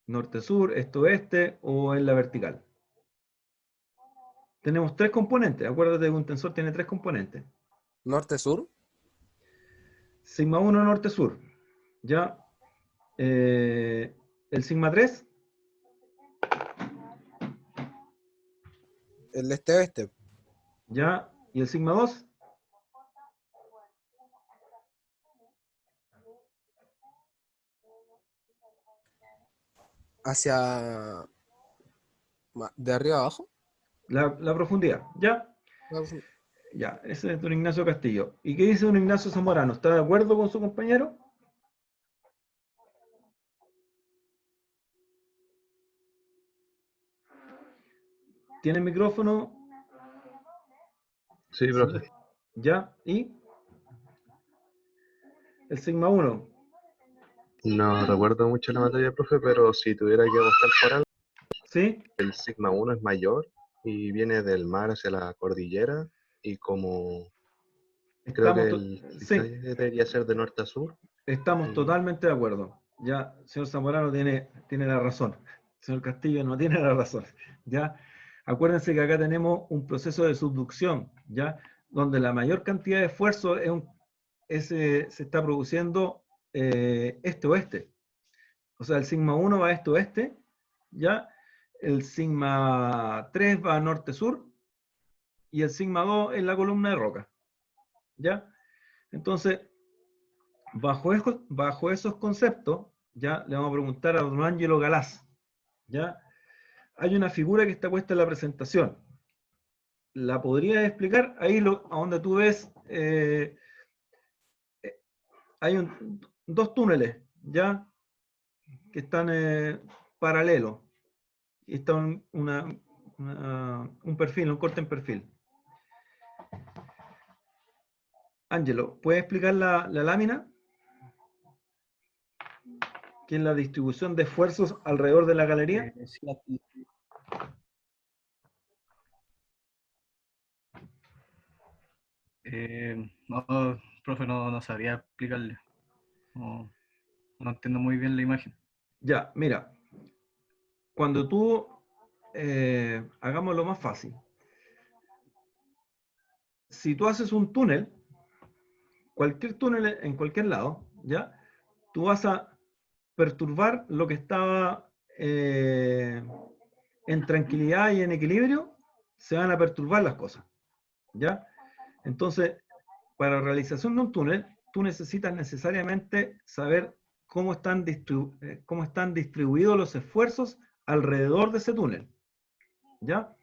¿Norte-sur, este-oeste o en la vertical? Tenemos tres componentes. Acuérdate que un tensor tiene tres componentes. ¿Norte-sur? Sigma 1, norte-sur. ¿Ya? El sigma 3. El este-oeste. ¿Ya? ¿Y el sigma 2? Hacia... ¿De arriba a abajo? La profundidad. ¿Ya? Ya, ese es don Ignacio Castillo. ¿Y qué dice don Ignacio Zamorano? ¿Está de acuerdo con su compañero? ¿Tiene micrófono? Sí, profe. ¿Ya? ¿Y? El sigma 1. No recuerdo mucho la materia, profe, pero si tuviera que apostar por algo, ¿sí? El sigma 1 es mayor y viene del mar hacia la cordillera y como creo que el sí. debería ser de norte a sur. Estamos totalmente de acuerdo. Ya, señor Zamorano tiene la razón. Señor Castillo no tiene la razón. ¿Ya? Acuérdense que acá tenemos un proceso de subducción, ¿ya? Donde la mayor cantidad de esfuerzo se está produciendo este-oeste. O sea, el sigma 1 va este-oeste, ¿ya? El sigma 3 va norte-sur y el sigma 2 es la columna de roca, ¿ya? Entonces, bajo esos conceptos, ya le vamos a preguntar a don Ángelo Galás, ¿ya? hay una figura que está puesta en la presentación. ¿La podrías explicar? Ahí a donde tú ves, hay dos túneles, ¿ya? Que están paralelos. Y está un perfil, un corte en perfil. Ángelo, ¿puedes explicar la lámina? ¿Qué es la distribución de esfuerzos alrededor de la galería? Sí, aquí. No, profe, no sabría explicarle. No entiendo muy bien la imagen. Ya, mira. Cuando tú, hagámoslo más fácil. Si tú haces un túnel, cualquier túnel en cualquier lado, ¿ya? Tú vas a perturbar lo que estaba en tranquilidad y en equilibrio, se van a perturbar las cosas, ¿ya? Entonces, para la realización de un túnel, tú necesitas necesariamente saber cómo están distribuidos los esfuerzos alrededor de ese túnel, ¿ya?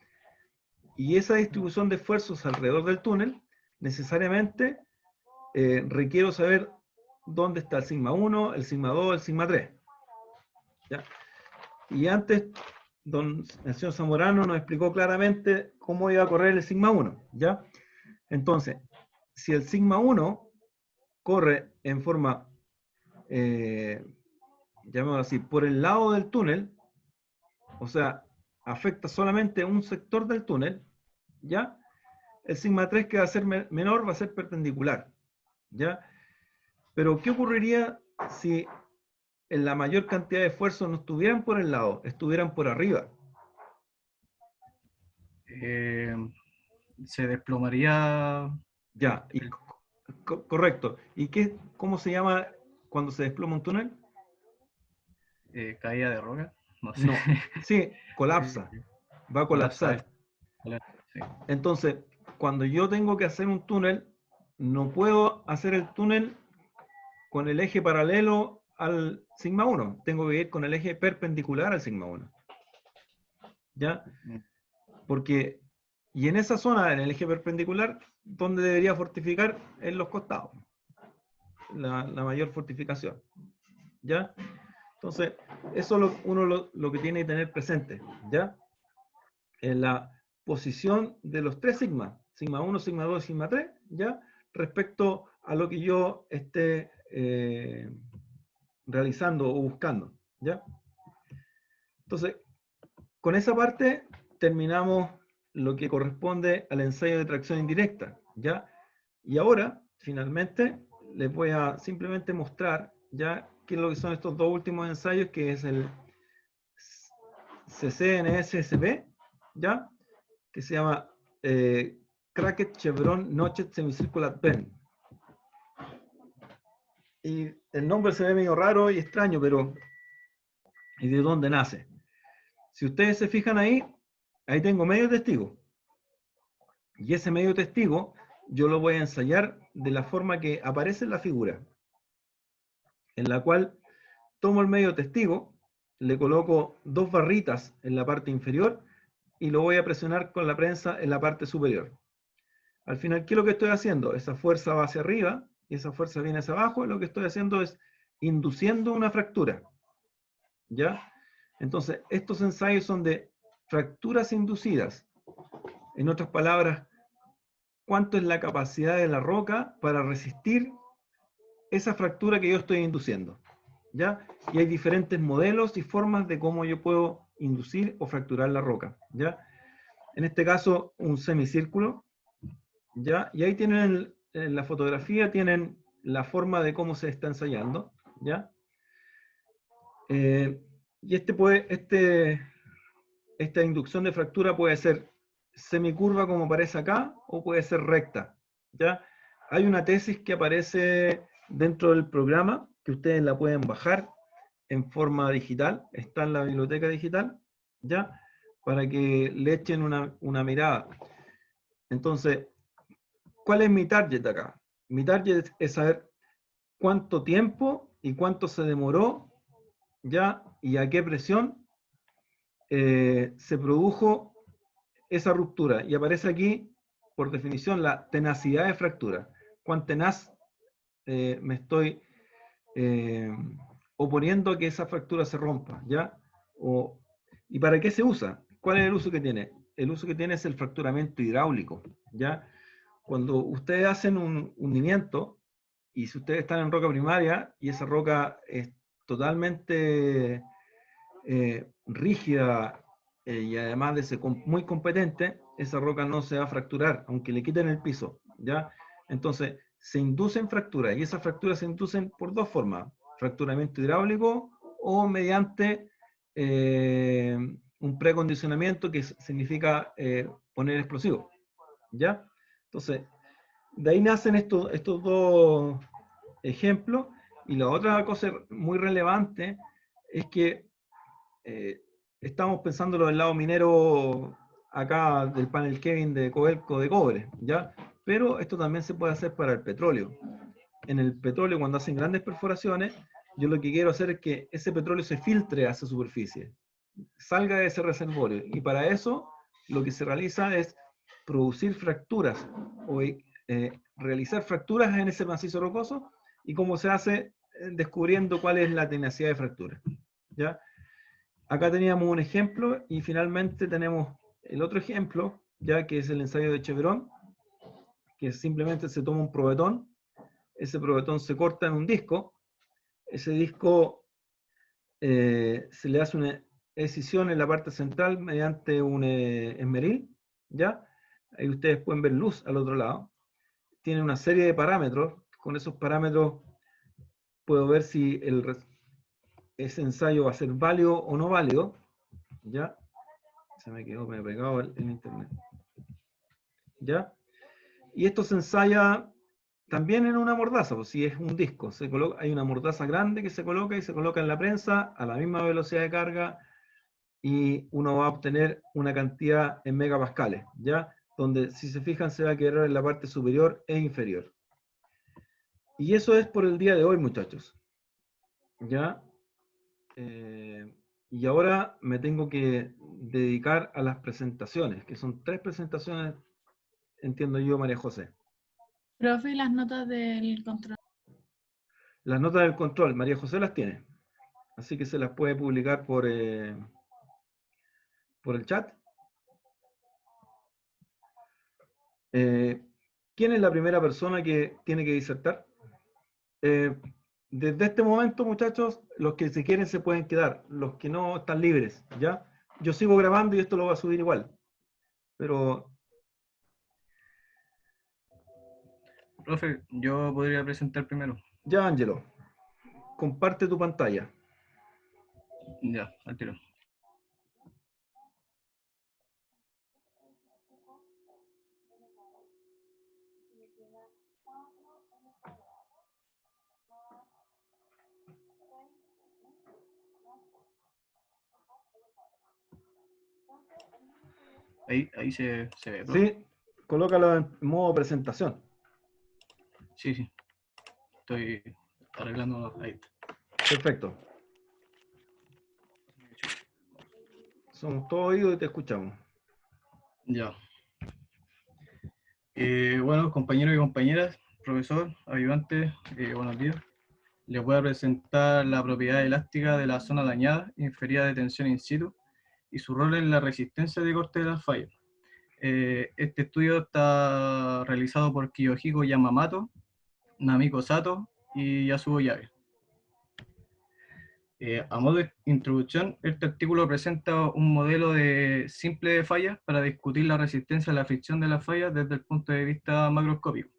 Y esa distribución de esfuerzos alrededor del túnel, necesariamente requiero saber dónde está el sigma 1, el sigma 2, el sigma 3. ¿Ya? Y antes, el señor Zamorano nos explicó claramente cómo iba a correr el sigma 1. ¿Ya? Entonces, si el sigma 1 corre en forma, llamémoslo así, por el lado del túnel, o sea, afecta solamente un sector del túnel, ¿ya? El sigma 3 que va a ser menor va a ser perpendicular, ¿ya? Pero ¿qué ocurriría si en la mayor cantidad de esfuerzos no estuvieran por el lado, estuvieran por arriba? Se desplomaría. Ya, correcto. ¿Y cómo se llama cuando se desploma un túnel? Caída de roca. No sé. No, sí, colapsa. Va a colapsar. Sí. Entonces, cuando yo tengo que hacer un túnel, no puedo hacer el túnel con el eje paralelo al sigma 1. Tengo que ir con el eje perpendicular al sigma 1. ¿Ya? Porque, y en esa zona, en el eje perpendicular, ¿dónde debería fortificar? En los costados. La mayor fortificación. ¿Ya? Entonces, eso es uno lo que tiene que tener presente. ¿Ya? En la posición de los tres sigmas, sigma 1, sigma 2 y sigma 3, ¿ya? Respecto a lo que yo esté realizando o buscando, ¿ya? Entonces, con esa parte terminamos lo que corresponde al ensayo de tracción indirecta, ¿ya? Y ahora, finalmente, les voy a simplemente mostrar, ¿ya? Qué es lo que son estos dos últimos ensayos, que es el CCNSSP, ¿ya? Que se llama Cracked Chevron Notched Semicircular Pen. Y el nombre se ve medio raro y extraño, pero ¿y de dónde nace? Si ustedes se fijan ahí tengo medio testigo. Y ese medio testigo yo lo voy a ensayar de la forma que aparece en la figura, en la cual tomo el medio testigo, le coloco dos barritas en la parte inferior y lo voy a presionar con la prensa en la parte superior. Al final, ¿qué es lo que estoy haciendo? Esa fuerza va hacia arriba y esa fuerza viene hacia abajo, y lo que estoy haciendo es induciendo una fractura. ¿Ya? Entonces, estos ensayos son de fracturas inducidas. En otras palabras, ¿cuánto es la capacidad de la roca para resistir esa fractura que yo estoy induciendo? ¿Ya? Y hay diferentes modelos y formas de cómo yo puedo inducir o fracturar la roca. ¿Ya? En este caso, un semicírculo. ¿Ya? Y ahí tienen, en la fotografía, tienen la forma de cómo se está ensayando. ¿Ya? Y esta inducción de fractura puede ser semicurva como aparece acá, o puede ser recta. ¿Ya? Hay una tesis que aparece dentro del programa, que ustedes la pueden bajar en forma digital, está en la biblioteca digital, ¿ya? Para que le echen una mirada. Entonces, ¿cuál es mi target acá? Mi target es saber cuánto tiempo y cuánto se demoró, ¿ya? Y a qué presión se produjo esa ruptura y aparece aquí, por definición, la tenacidad de fractura. Cuán tenaz me estoy oponiendo a que esa fractura se rompa, ¿ya? ¿Y para qué se usa? ¿Cuál es el uso que tiene? El uso que tiene es el fracturamiento hidráulico, ¿ya? Cuando ustedes hacen un hundimiento, y si ustedes están en roca primaria, y esa roca es totalmente rígida y además de ser muy competente, esa roca no se va a fracturar, aunque le quiten el piso, ¿ya? Entonces, se inducen fracturas, y esas fracturas se inducen por dos formas: fracturamiento hidráulico o mediante un precondicionamiento, que significa poner explosivos, ¿ya? Entonces, de ahí nacen estos dos ejemplos. Y la otra cosa muy relevante es que estamos pensándolo del lado minero acá del panel Kevin de Codelco de cobre, ¿ya? Pero esto también se puede hacer para el petróleo. En el petróleo, cuando hacen grandes perforaciones, yo lo que quiero hacer es que ese petróleo se filtre hacia superficie, salga de ese reservorio, y para eso lo que se realiza es producir fracturas o realizar fracturas en ese macizo rocoso. Y cómo se hace, descubriendo cuál es la tenacidad de fractura, ¿ya? Acá teníamos un ejemplo, y finalmente tenemos el otro ejemplo, ya que es el ensayo de Chevron, que simplemente se toma un probetón, ese probetón se corta en un disco, ese disco se le hace una escisión en la parte central mediante un esmeril, ¿ya? Ahí ustedes pueden ver luz al otro lado. Tiene una serie de parámetros. Con esos parámetros puedo ver si ese ensayo va a ser válido o no válido, ¿ya? Se me quedó pegado en internet, ¿ya? Y esto se ensaya también en una mordaza, pues si es un disco, hay una mordaza grande que se coloca, y se coloca en la prensa a la misma velocidad de carga, y uno va a obtener una cantidad en megapascales, ¿ya? Donde, si se fijan, se va a quedar en la parte superior e inferior. Y eso es por el día de hoy, muchachos, ¿ya? Y ahora me tengo que dedicar a las presentaciones, que son 3 presentaciones, entiendo yo, María José. Profe, ¿y las notas del control? Las notas del control, María José las tiene, así que se las puede publicar por el chat. ¿Quién es la primera persona que tiene que disertar? Desde este momento, muchachos, los que se quieren se pueden quedar, los que no están libres, ¿ya? Yo sigo grabando y esto lo voy a subir igual, pero... Profe, yo podría presentar primero. Ya, Ángelo, comparte tu pantalla. Ya, al tiro. Ahí se ve, profe. Sí, colócalo en modo presentación. Sí, sí. Estoy arreglando ahí. Perfecto. Somos todos oídos y te escuchamos. Ya. Bueno, compañeros y compañeras, profesor, ayudante, buenos días. Les voy a presentar la propiedad elástica de la zona dañada, inferida de tensión in situ, y su rol en la resistencia de corte de las fallas. Este estudio está realizado por Kiyohiko Yamamoto, Namiko Sato y Yasuo Yabe. A modo de introducción, este artículo presenta un modelo simple de fallas para discutir la resistencia a la fricción de las fallas desde el punto de vista macroscópico.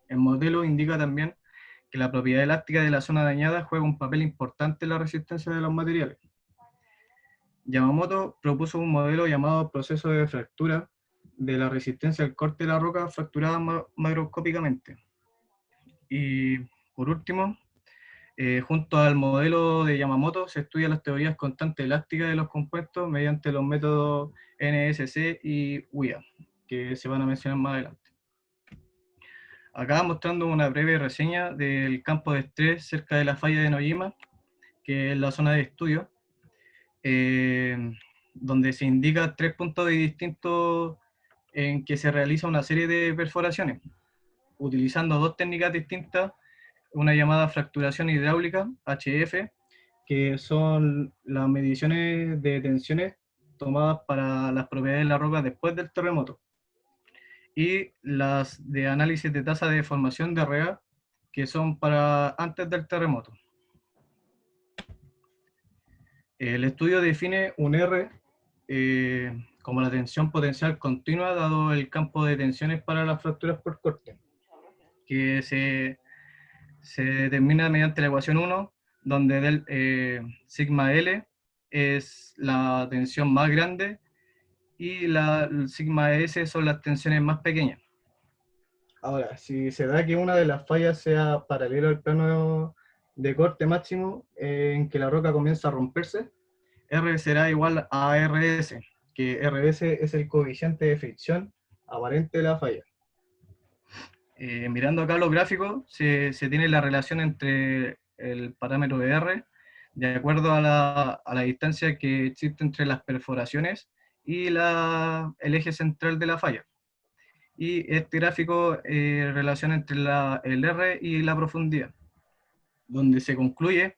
El modelo indica también que la propiedad elástica de la zona dañada juega un papel importante en la resistencia de los materiales. Yamamoto propuso un modelo llamado proceso de fractura de la resistencia al corte de la roca fracturada macroscópicamente. Y por último, junto al modelo de Yamamoto se estudian las teorías constantes elásticas de los compuestos mediante los métodos NSC y UIA, que se van a mencionar más adelante. Acá mostrando una breve reseña del campo de estrés cerca de la falla de Nojima, que es la zona de estudio. donde se indica 3 puntos distintos en que se realiza una serie de perforaciones, utilizando 2 técnicas distintas, una llamada fracturación hidráulica, HF, que son las mediciones de tensiones tomadas para las propiedades de la roca después del terremoto, y las de análisis de tasa de deformación de REA, que son para antes del terremoto. El estudio define un R como la tensión potencial continua dado el campo de tensiones para las fracturas por corte, que se determina mediante la ecuación 1, donde sigma L es la tensión más grande y el sigma S son las tensiones más pequeñas. Ahora, si se da que una de las fallas sea paralela al plano de corte máximo en que la roca comienza a romperse, R será igual a RS, que RS es el coeficiente de fricción aparente de la falla. Mirando acá los gráficos, se tiene la relación entre el parámetro de R, de acuerdo a la distancia que existe entre las perforaciones y el eje central de la falla. Y este gráfico relaciona entre el R y la profundidad, donde se concluye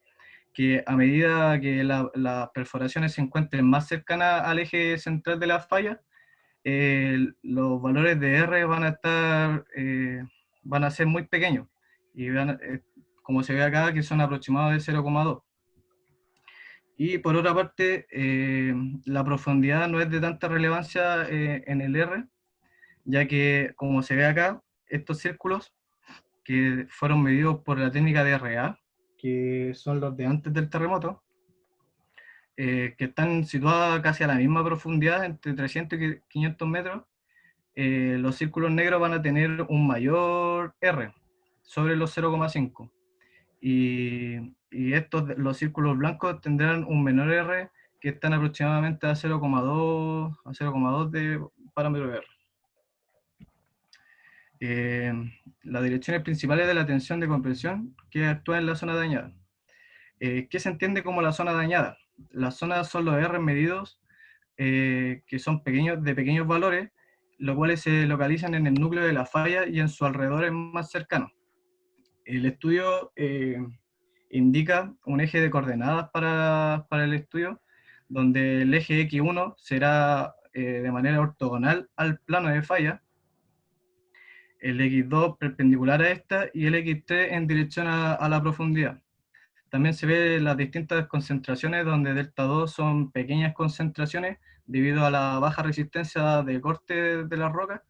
que a medida que las perforaciones se encuentren más cercanas al eje central de la falla, los valores de R van a ser muy pequeños, y como se ve acá, que son aproximados de 0,2. Y por otra parte, la profundidad no es de tanta relevancia en el R, ya que, como se ve acá, estos círculos que fueron medidos por la técnica de RA, que son los de antes del terremoto, que están situados casi a la misma profundidad, entre 300 y 500 metros, los círculos negros van a tener un mayor R, sobre los 0,5. Y los círculos blancos tendrán un menor R, que están aproximadamente a 0,2 de parámetro de R. Las direcciones principales de la tensión de compresión que actúa en la zona dañada. ¿Qué se entiende como la zona dañada? Las zonas son los R medidos, que son de pequeños valores, los cuales se localizan en el núcleo de la falla y en sus alrededores más cercanos. El estudio indica un eje de coordenadas para el estudio, donde el eje X1 será de manera ortogonal al plano de falla, el X2 perpendicular a esta y el X3 en dirección a la profundidad. También se ve las distintas concentraciones, donde delta 2 son pequeñas concentraciones debido a la baja resistencia de corte de la roca,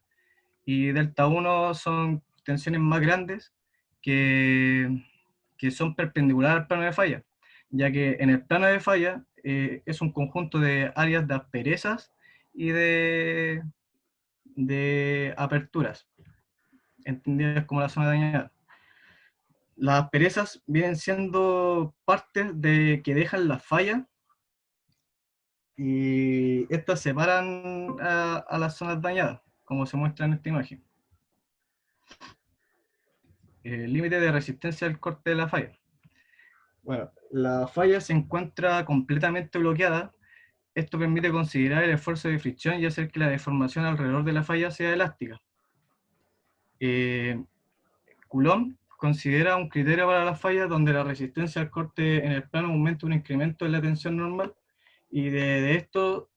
y delta 1 son tensiones más grandes que son perpendiculares al plano de falla, ya que en el plano de falla es un conjunto de áreas de asperezas y de aperturas, entendidas como la zona dañada. Las asperezas vienen siendo partes que dejan la falla, y estas separan a las zonas dañadas, como se muestra en esta imagen. El límite de resistencia al corte de la falla. Bueno, la falla se encuentra completamente bloqueada. Esto permite considerar el esfuerzo de fricción y hacer que la deformación alrededor de la falla sea elástica. Coulomb considera un criterio para las fallas donde la resistencia al corte en el plano aumenta un incremento en la tensión normal, y de esto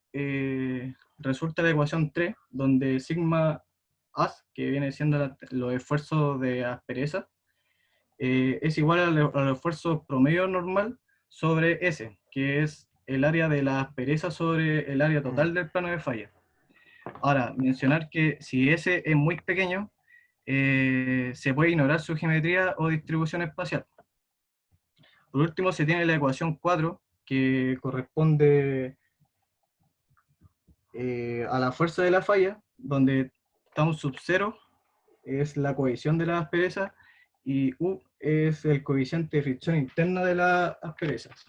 resulta la ecuación 3, donde sigma as, que viene siendo los esfuerzos de aspereza, es igual al esfuerzo promedio normal sobre S, que es el área de la aspereza sobre el área total del plano de falla. Ahora, mencionar que si S es muy pequeño, se puede ignorar su geometría o distribución espacial. Por último, se tiene la ecuación 4, que corresponde a la fuerza de la falla, donde tau sub 0 es la cohesión de la aspereza y U es el coeficiente de fricción interna de las asperezas.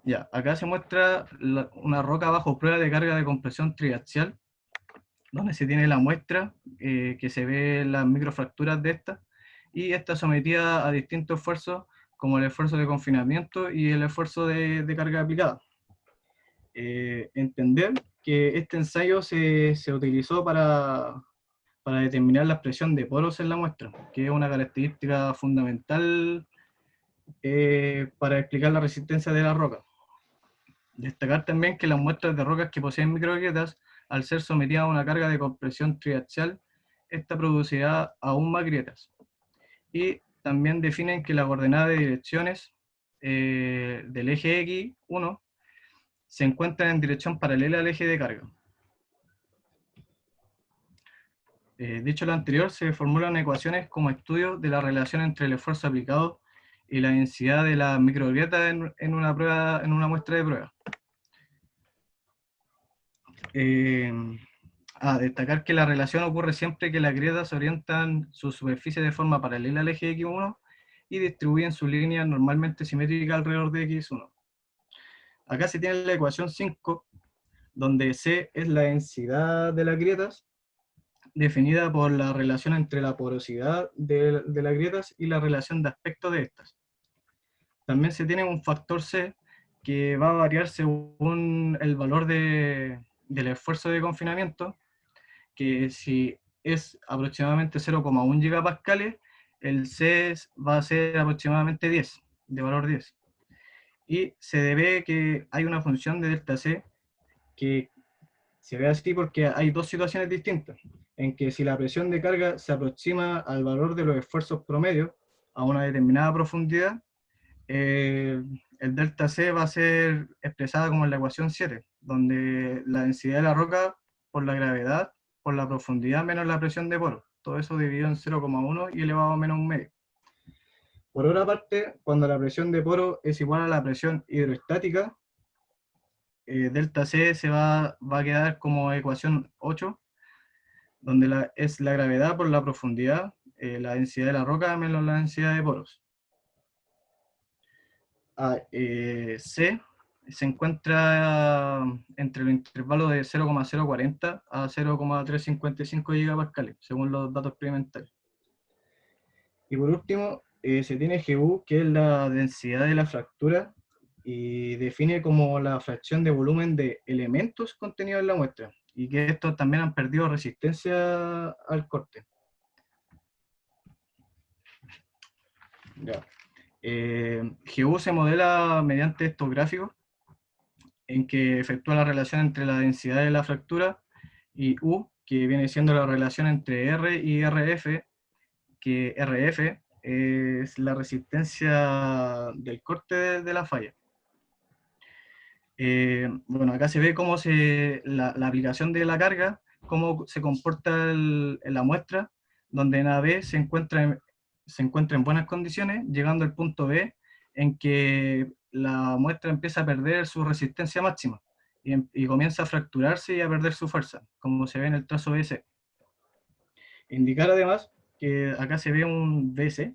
Ya, acá se muestra una roca bajo prueba de carga de compresión triaxial, donde se tiene la muestra, que se ve las microfracturas de esta, y está sometida a distintos esfuerzos, como el esfuerzo de confinamiento y el esfuerzo de carga aplicada. entender que este ensayo se utilizó para determinar la presión de poros en la muestra, que es una característica fundamental para explicar la resistencia de la roca. Destacar también que las muestras de rocas que poseen microgrietas, al ser sometidas a una carga de compresión triaxial, esta producirá aún más grietas. Y también definen que la coordenada de direcciones del eje X1 se encuentran en dirección paralela al eje de carga. Dicho lo anterior, se formulan ecuaciones como estudio de la relación entre el esfuerzo aplicado y la densidad de la microgrieta en una muestra de prueba. Destacar que la relación ocurre siempre que las grietas orientan su superficie de forma paralela al eje X1 y distribuyen sus líneas normalmente simétricas alrededor de X1. Acá se tiene la ecuación 5, donde C es la densidad de las grietas, definida por la relación entre la porosidad de las grietas y la relación de aspecto de estas. También se tiene un factor C que va a variar según el valor del esfuerzo de confinamiento, que si es aproximadamente 0,1 gigapascales, el C va a ser aproximadamente 10, de valor 10. Y se debe que hay una función de delta C que se ve así porque hay dos situaciones distintas, en que si la presión de carga se aproxima al valor de los esfuerzos promedios a una determinada profundidad, el delta C va a ser expresada como en la ecuación 7, donde la densidad de la roca por la gravedad, por la profundidad menos la presión de poro. Todo eso dividido en 0,1 y elevado a menos un medio. Por otra parte, cuando la presión de poro es igual a la presión hidroestática, delta C se va a quedar como ecuación 8, donde es la gravedad por la profundidad, la densidad de la roca menos la densidad de poros. C se encuentra entre el intervalo de 0,040 a 0,355 gigapascales, según los datos experimentales. Y por último, se tiene GU, que es la densidad de la fractura, y define como la fracción de volumen de elementos contenidos en la muestra, y que estos también han perdido resistencia al corte. Ya. GU se modela mediante estos gráficos, en que efectúa la relación entre la densidad de la fractura y U, que viene siendo la relación entre R y RF, que RF es la resistencia del corte de la falla. Bueno, acá se ve cómo la aplicación de la carga, cómo se comporta en la muestra, donde en AB se encuentra en buenas condiciones, llegando al punto B, en que la muestra empieza a perder su resistencia máxima, y comienza a fracturarse y a perder su fuerza, como se ve en el trazo BC. Indicar además que acá se ve un BC,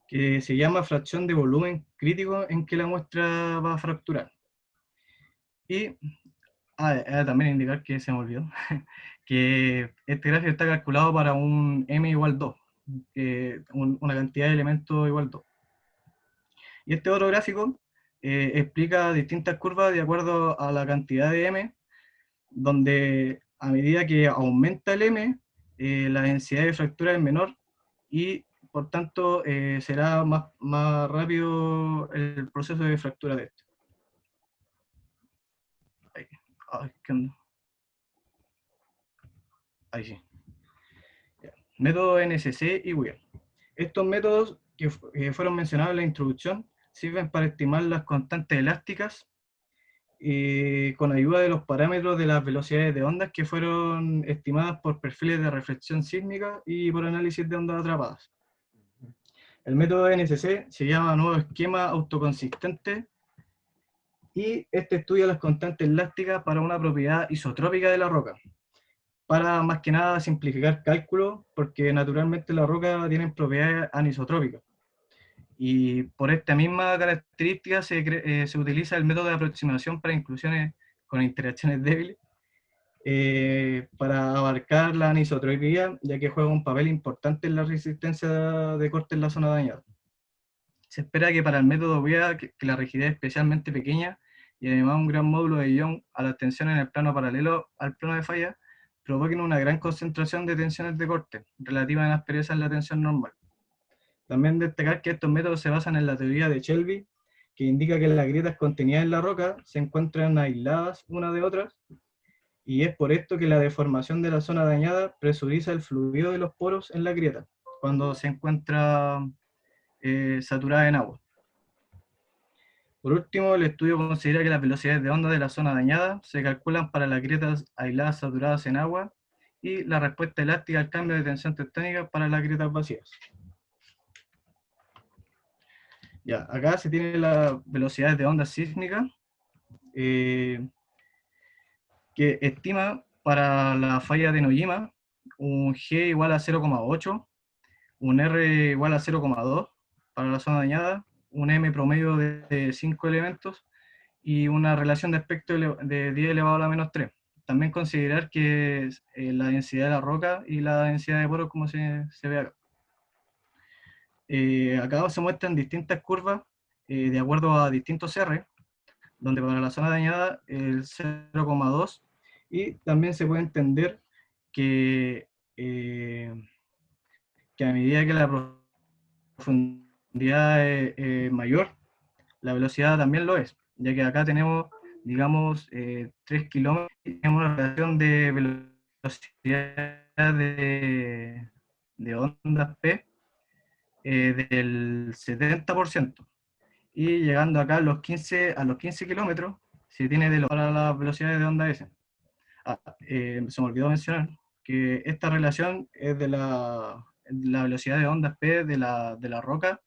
que se llama fracción de volumen crítico en que la muestra va a fracturar. Y también indicar que se me olvidó, que este gráfico está calculado para un M igual 2, una cantidad de elementos igual 2. Y este otro gráfico explica distintas curvas de acuerdo a la cantidad de M, donde a medida que aumenta el M, la densidad de fractura es menor, y por tanto será más rápido el proceso de fractura de esto. Ahí sí. Método NSC y Weir. Estos métodos que fueron mencionados en la introducción sirven para estimar las constantes elásticas con ayuda de los parámetros de las velocidades de ondas que fueron estimadas por perfiles de reflexión sísmica y por análisis de ondas atrapadas. El método NSC se llama nuevo esquema autoconsistente, y este estudia las constantes elásticas para una propiedad isotrópica de la roca, para más que nada simplificar cálculos, porque naturalmente la roca tiene propiedades anisotrópicas. Y por esta misma característica se utiliza el método de aproximación para inclusiones con interacciones débiles, para abarcar la anisotropía, ya que juega un papel importante en la resistencia de corte en la zona dañada. Se espera que para el método Weir que la rigidez es especialmente pequeña, y además un gran módulo de ion a la tensión en el plano paralelo al plano de falla, provoquen una gran concentración de tensiones de corte, relativa en aspereza en la tensión normal. También destacar que estos métodos se basan en la teoría de Shelby, que indica que las grietas contenidas en la roca se encuentran aisladas unas de otras, y es por esto que la deformación de la zona dañada presuriza el fluido de los poros en la grieta, cuando se encuentra saturada en agua. Por último, el estudio considera que las velocidades de onda de la zona dañada se calculan para las grietas aisladas saturadas en agua y la respuesta elástica al cambio de tensión tectónica para las grietas vacías. Ya, acá se tienen las velocidades de onda sísmica que estima para la falla de Nojima un G igual a 0,8, un R igual a 0,2 para la zona dañada, un M promedio de 5 elementos y una relación de espectro de 10 elevado a la menos 3. También considerar que la densidad de la roca y la densidad de poros como se ve acá. Acá se muestran distintas curvas de acuerdo a distintos R, donde para la zona dañada el 0,2, y también se puede entender que a medida que la profundidad es mayor, la velocidad también lo es, ya que acá tenemos, digamos, 3 kilómetros, y tenemos una relación de velocidad de ondas P del 70%, y llegando acá a los 15 kilómetros, se tiene para las velocidades de onda S. Se me olvidó mencionar que esta relación es de la velocidad de ondas P de la roca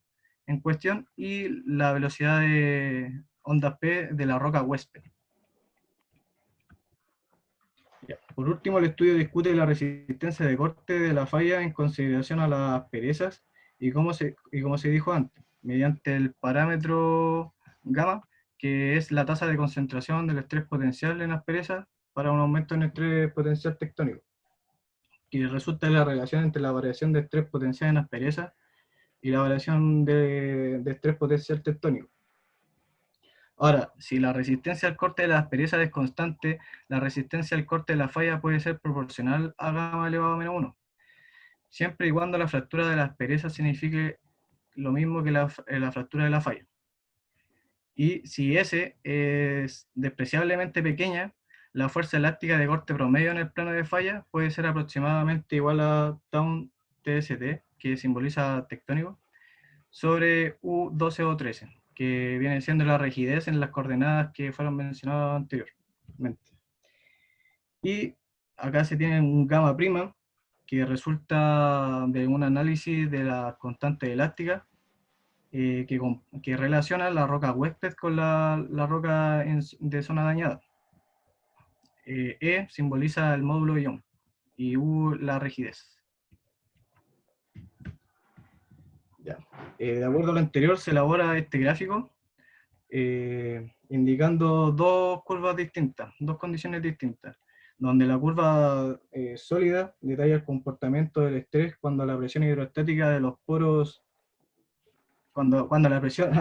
en cuestión y la velocidad de ondas P de la roca huésped. Por último, el estudio discute la resistencia de corte de la falla en consideración a las asperezas y como se dijo antes, mediante el parámetro gamma, que es la tasa de concentración del estrés potencial en aspereza para un aumento en estrés potencial tectónico, que resulta de la relación entre la variación de estrés potencial en aspereza y la variación de estrés potencial tectónico. Ahora, si la resistencia al corte de la aspereza es constante, la resistencia al corte de la falla puede ser proporcional a gamma elevado a menos 1, siempre y cuando la fractura de la aspereza signifique lo mismo que la fractura de la falla. Y si S es despreciablemente pequeña, la fuerza elástica de corte promedio en el plano de falla puede ser aproximadamente igual a tau TST, que simboliza tectónico, sobre U12 o 13, que viene siendo la rigidez en las coordenadas que fueron mencionadas anteriormente. Y acá se tiene un gamma prima, que resulta de un análisis de las constantes elásticas, que relaciona la roca huésped con la roca de zona dañada. E simboliza el módulo ion y U la rigidez. Ya. De acuerdo a lo anterior se elabora este gráfico indicando dos curvas distintas, dos condiciones distintas, donde la curva sólida detalla el comportamiento del estrés cuando la presión hidrostática de los poros cuando la presión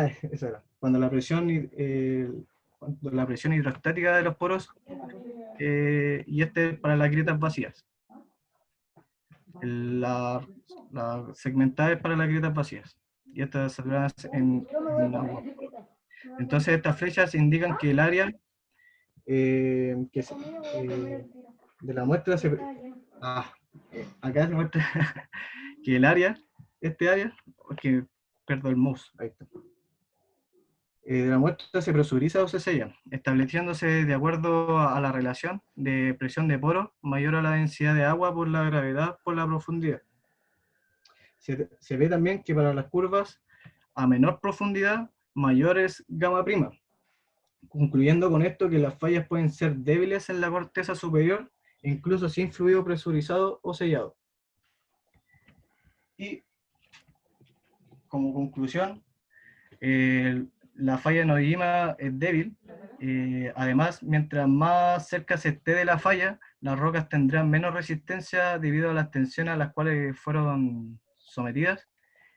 hidrostática de los poros y este es para las grietas vacías. La segmentada es para las grietas vacías y estas saturadas en agua. Entonces estas flechas indican que el área de la muestra acá se muestra que el área, perdón, el mouse, ahí está. De la muestra se presuriza o se sella, estableciéndose de acuerdo a la relación de presión de poro mayor a la densidad de agua por la gravedad por la profundidad. Se ve también que para las curvas a menor profundidad, mayor es gamma prima, concluyendo con esto que las fallas pueden ser débiles en la corteza superior, incluso sin fluido presurizado o sellado. Y como conclusión, la falla de Nojima es débil. Además, mientras más cerca se esté de la falla, las rocas tendrán menos resistencia debido a las tensiones a las cuales fueron sometidas,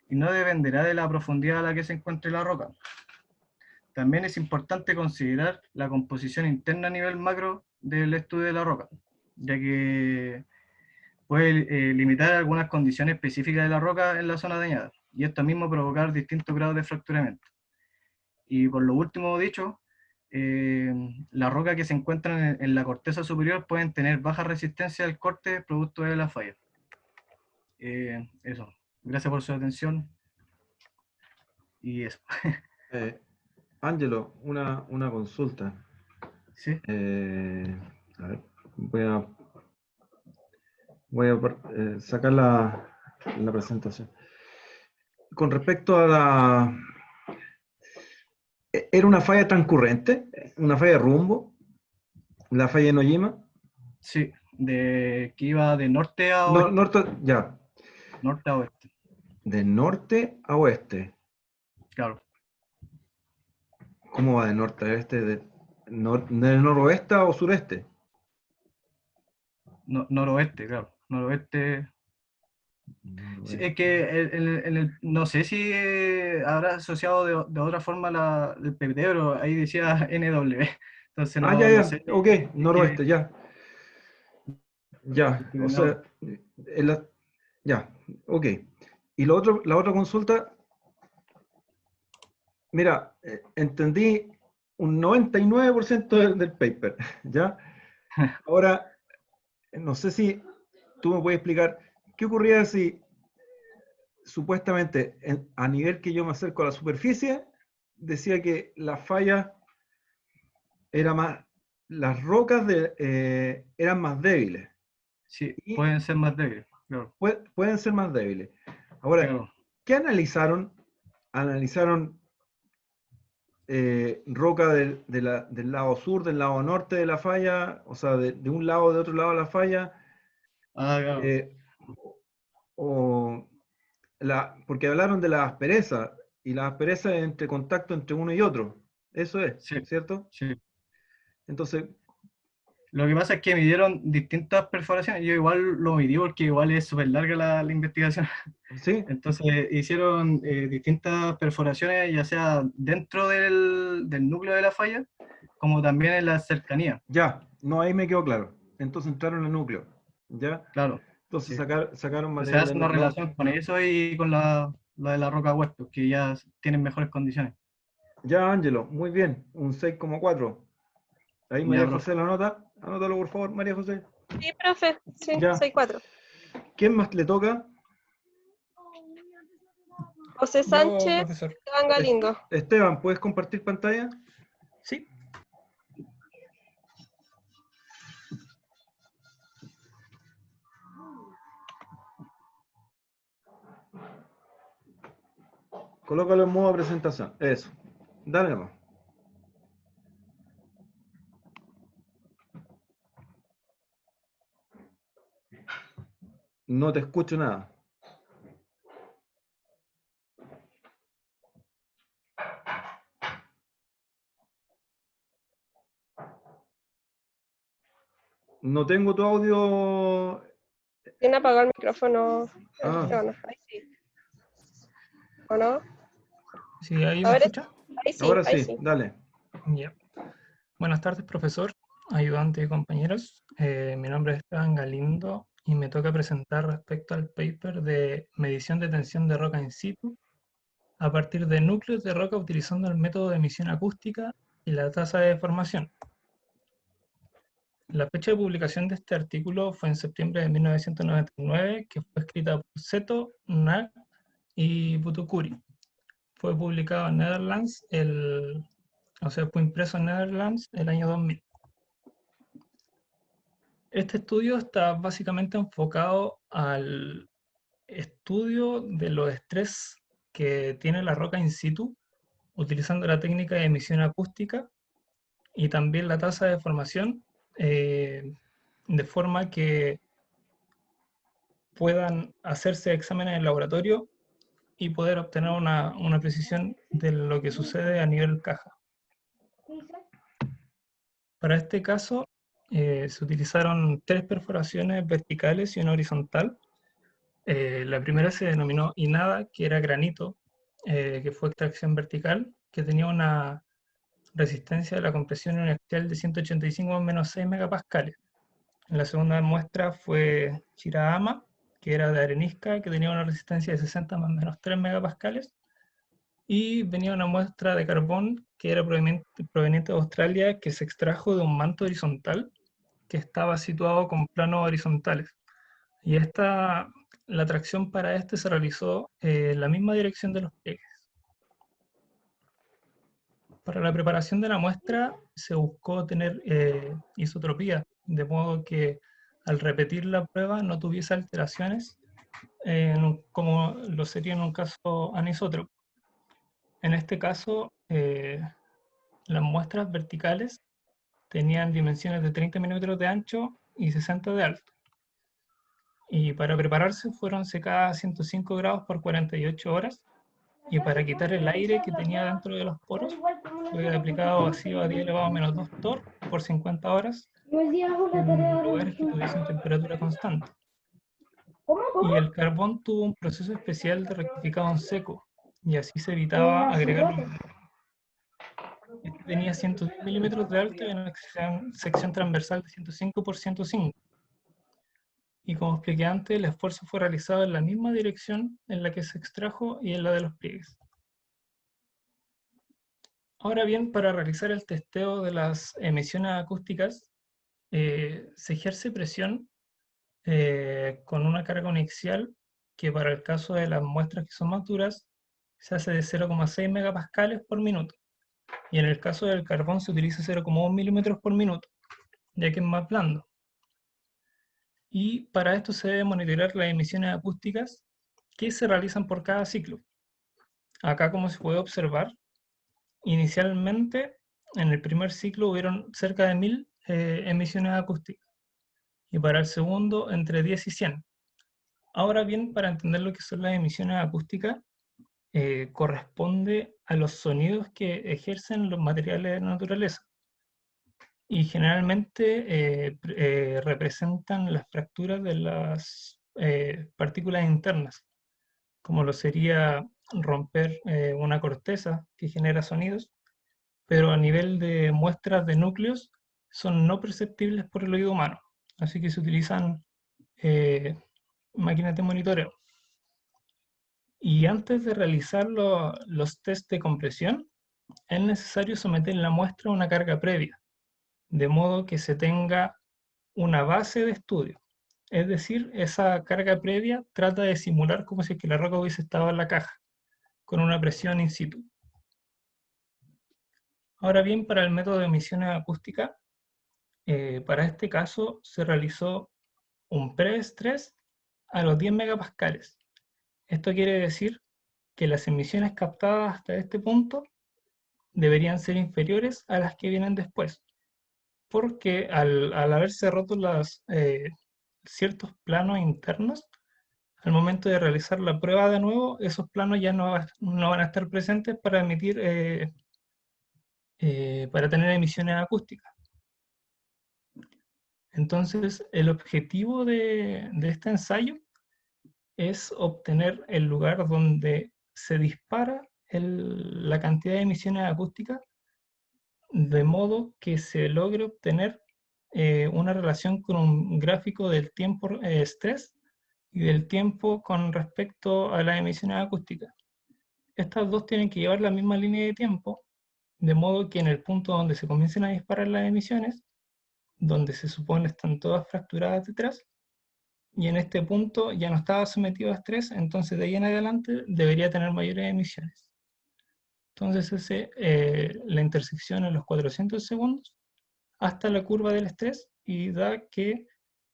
y no dependerá de la profundidad a la que se encuentre la roca. también es importante considerar la composición interna a nivel macro del estudio de la roca, ya que puede limitar algunas condiciones específicas de la roca en la zona dañada, y esto mismo provocar distintos grados de fracturamiento. Y por lo último dicho, las rocas que se encuentran en la corteza superior pueden tener baja resistencia al corte producto de la falla. Eso. Gracias por su atención. Y eso. Ángelo, una consulta. Sí. A ver, voy a sacar la presentación. Con respecto a la... ¿Era una falla transcurrente? ¿Una falla de rumbo? ¿La falla de Nojima? Sí, que iba de norte a oeste. Norte, ya. Norte a oeste. De norte a oeste. Claro. ¿Cómo va de norte a oeste? ¿Del noroeste o sureste? Noroeste, claro. Noroeste. Sí, es que no sé si habrá asociado de otra forma el PPT, pero ahí decía NW. Entonces no, ya. No sé. Ok, noroeste, ya. Ya, o sea, ya, ok. Y la otra consulta, mira, entendí un 99% del paper, ¿ya? Ahora, no sé si tú me puedes explicar qué ocurría si supuestamente a nivel que yo me acerco a la superficie, decía que la falla era más, las rocas eran más débiles. Sí, pueden ser más débiles. Claro. Pueden ser más débiles. Ahora, claro. ¿Qué analizaron? Analizaron roca del lado sur, del lado norte de la falla, o sea, de un lado o de otro lado de la falla. Claro. Porque hablaron de la aspereza, y la aspereza es entre contacto entre uno y otro. Eso es, sí. ¿Cierto? Sí. Entonces... Lo que pasa es que midieron distintas perforaciones. Yo igual lo midí porque igual es súper larga la investigación. Sí. Entonces hicieron distintas perforaciones, ya sea dentro del núcleo de la falla, como también en la cercanía. Ya, no, ahí me quedó claro. Entonces entraron en el núcleo. ¿Ya? Claro. Entonces Sí. sacaron material. Se hace una relación con eso y con la de la roca Huerto, que ya tienen mejores condiciones. Ya, Ángelo, muy bien. Un 6,4. Ahí María José la nota. Anótalo, por favor, María José. Sí, profe. Sí, 6,4. ¿Quién más le toca? José Sánchez, Esteban Galindo. Esteban, ¿puedes compartir pantalla? Sí. Colócalo en modo presentación. Eso. Dale nomás. No te escucho nada. No tengo tu audio. Tiene apagado el micrófono. Ahí sí. ¿O no? Sí, ahí me escucha. Ahora sí, dale. Yeah. Buenas tardes, profesor, ayudante y compañeros. Mi nombre es Esteban Galindo y me toca presentar respecto al paper de medición de tensión de roca in situ a partir de núcleos de roca utilizando el método de emisión acústica y la tasa de deformación. La fecha de publicación de este artículo fue en septiembre de 1999, que fue escrita por Seto, Nag y Butukuri. Fue publicado en Netherlands, fue impreso en Netherlands el año 2000. Este estudio está básicamente enfocado al estudio de los estrés que tiene la roca in situ, utilizando la técnica de emisión acústica y también la tasa de deformación, de forma que puedan hacerse exámenes en laboratorio y poder obtener una precisión de lo que sucede a nivel caja. Para este caso, se utilizaron 3 perforaciones verticales y una horizontal. La primera se denominó INADA, que era granito, que fue extracción vertical, que tenía una resistencia de la compresión uniaxial de 185 menos 6 megapascales. En la segunda muestra fue Chirahama, que era de arenisca, que tenía una resistencia de 60 más menos 3 megapascales. Y venía una muestra de carbón que era proveniente de Australia, que se extrajo de un manto horizontal que estaba situado con planos horizontales. Y la tracción para este se realizó en la misma dirección de los pliegues. Para la preparación de la muestra se buscó tener isotropía, de modo que al repetir la prueba no tuviese alteraciones, como lo sería en un caso anisótropo. En este caso, las muestras verticales tenían dimensiones de 30 milímetros de ancho y 60 de alto. Y para prepararse fueron secadas a 105 grados por 48 horas, y para quitar el aire que tenía dentro de los poros fue aplicado vacío a 10 elevado a menos 2 torr por 50 horas en lugares que tuviesen temperatura constante. Y el carbón tuvo un proceso especial de rectificado en seco, y así se evitaba agregarlo. Este tenía 110 milímetros de alto y una sección transversal de 105 por 105. Y como expliqué antes, el esfuerzo fue realizado en la misma dirección en la que se extrajo y en la de los pliegues. Ahora bien, para realizar el testeo de las emisiones acústicas, se ejerce presión con una carga uniaxial que para el caso de las muestras que son más duras se hace de 0,6 megapascales por minuto. Y en el caso del carbón se utiliza 0,1 milímetros por minuto, ya que es más blando. Y para esto se debe monitorear las emisiones acústicas que se realizan por cada ciclo. Acá, como se puede observar, inicialmente en el primer ciclo hubieron cerca de 1000 emisiones acústicas, y para el segundo entre 10 y 100. Ahora bien, para entender lo que son las emisiones acústicas, corresponde a los sonidos que ejercen los materiales de la naturaleza. Y generalmente representan las fracturas de las partículas internas, como lo sería romper una corteza que genera sonidos, pero a nivel de muestras de núcleos son no perceptibles por el oído humano, así que se utilizan máquinas de monitoreo. Y antes de realizar los test de compresión, es necesario someter la muestra a una carga previa, de modo que se tenga una base de estudio. Es decir, esa carga previa trata de simular como si la roca hubiese estado en la caja, con una presión in situ. Ahora bien, para el método de emisiones acústicas, para este caso se realizó un preestrés a los 10 megapascales. Esto quiere decir que las emisiones captadas hasta este punto deberían ser inferiores a las que vienen después, porque al haberse roto ciertos planos internos, al momento de realizar la prueba de nuevo, esos planos ya no van a estar presentes para emitir, para tener emisiones acústicas. Entonces, el objetivo de este ensayo es obtener el lugar donde se dispara la cantidad de emisiones acústicas, de modo que se logre obtener una relación con un gráfico del tiempo estrés y del tiempo con respecto a las emisiones acústicas. Estas dos tienen que llevar la misma línea de tiempo, de modo que en el punto donde se comiencen a disparar las emisiones, donde se supone están todas fracturadas detrás, y en este punto ya no estaba sometido a estrés, entonces de ahí en adelante debería tener mayores emisiones. Entonces la intersección en los 400 segundos hasta la curva del estrés, y da que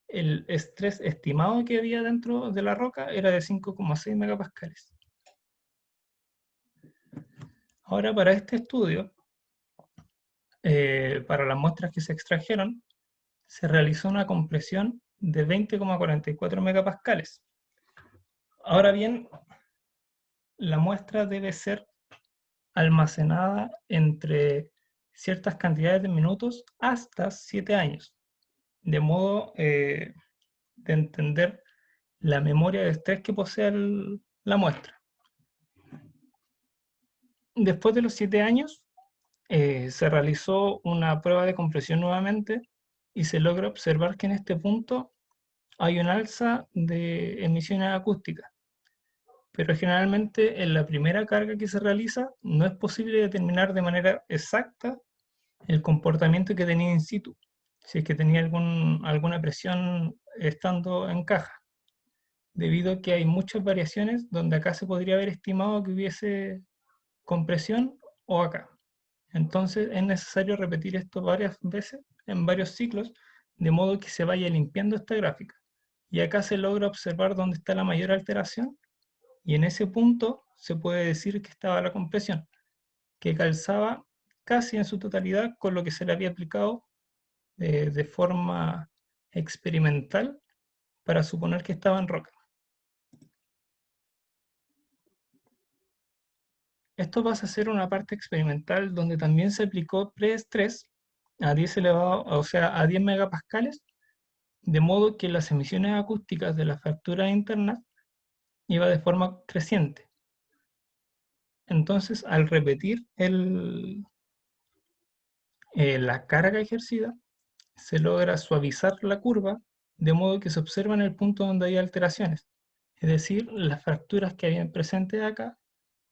el estrés estimado que había dentro de la roca era de 5,6 megapascales. Ahora, para este estudio, para las muestras que se extrajeron, se realizó una compresión de 20,44 megapascales. Ahora bien, la muestra debe ser almacenada entre ciertas cantidades de minutos hasta 7 años, de modo de entender la memoria de estrés que posee la muestra. Después de los 7 años, se realizó una prueba de compresión nuevamente y se logra observar que en este punto hay un alza de emisiones acústicas. Pero generalmente en la primera carga que se realiza no es posible determinar de manera exacta el comportamiento que tenía in situ, si es que tenía alguna presión estando en caja, debido a que hay muchas variaciones donde acá se podría haber estimado que hubiese compresión o acá. Entonces es necesario repetir esto varias veces en varios ciclos, de modo que se vaya limpiando esta gráfica. Y acá se logra observar dónde está la mayor alteración, y en ese punto se puede decir que estaba la compresión, que calzaba casi en su totalidad con lo que se le había aplicado de forma experimental para suponer que estaba en roca. Esto pasa a ser una parte experimental donde también se aplicó preestrés a 10 elevado, o sea, a 10 megapascales, de modo que las emisiones acústicas de las fracturas internas iba de forma creciente. Entonces, al repetir la carga ejercida, se logra suavizar la curva, de modo que se observa en el punto donde hay alteraciones. Es decir, las fracturas que habían presentes acá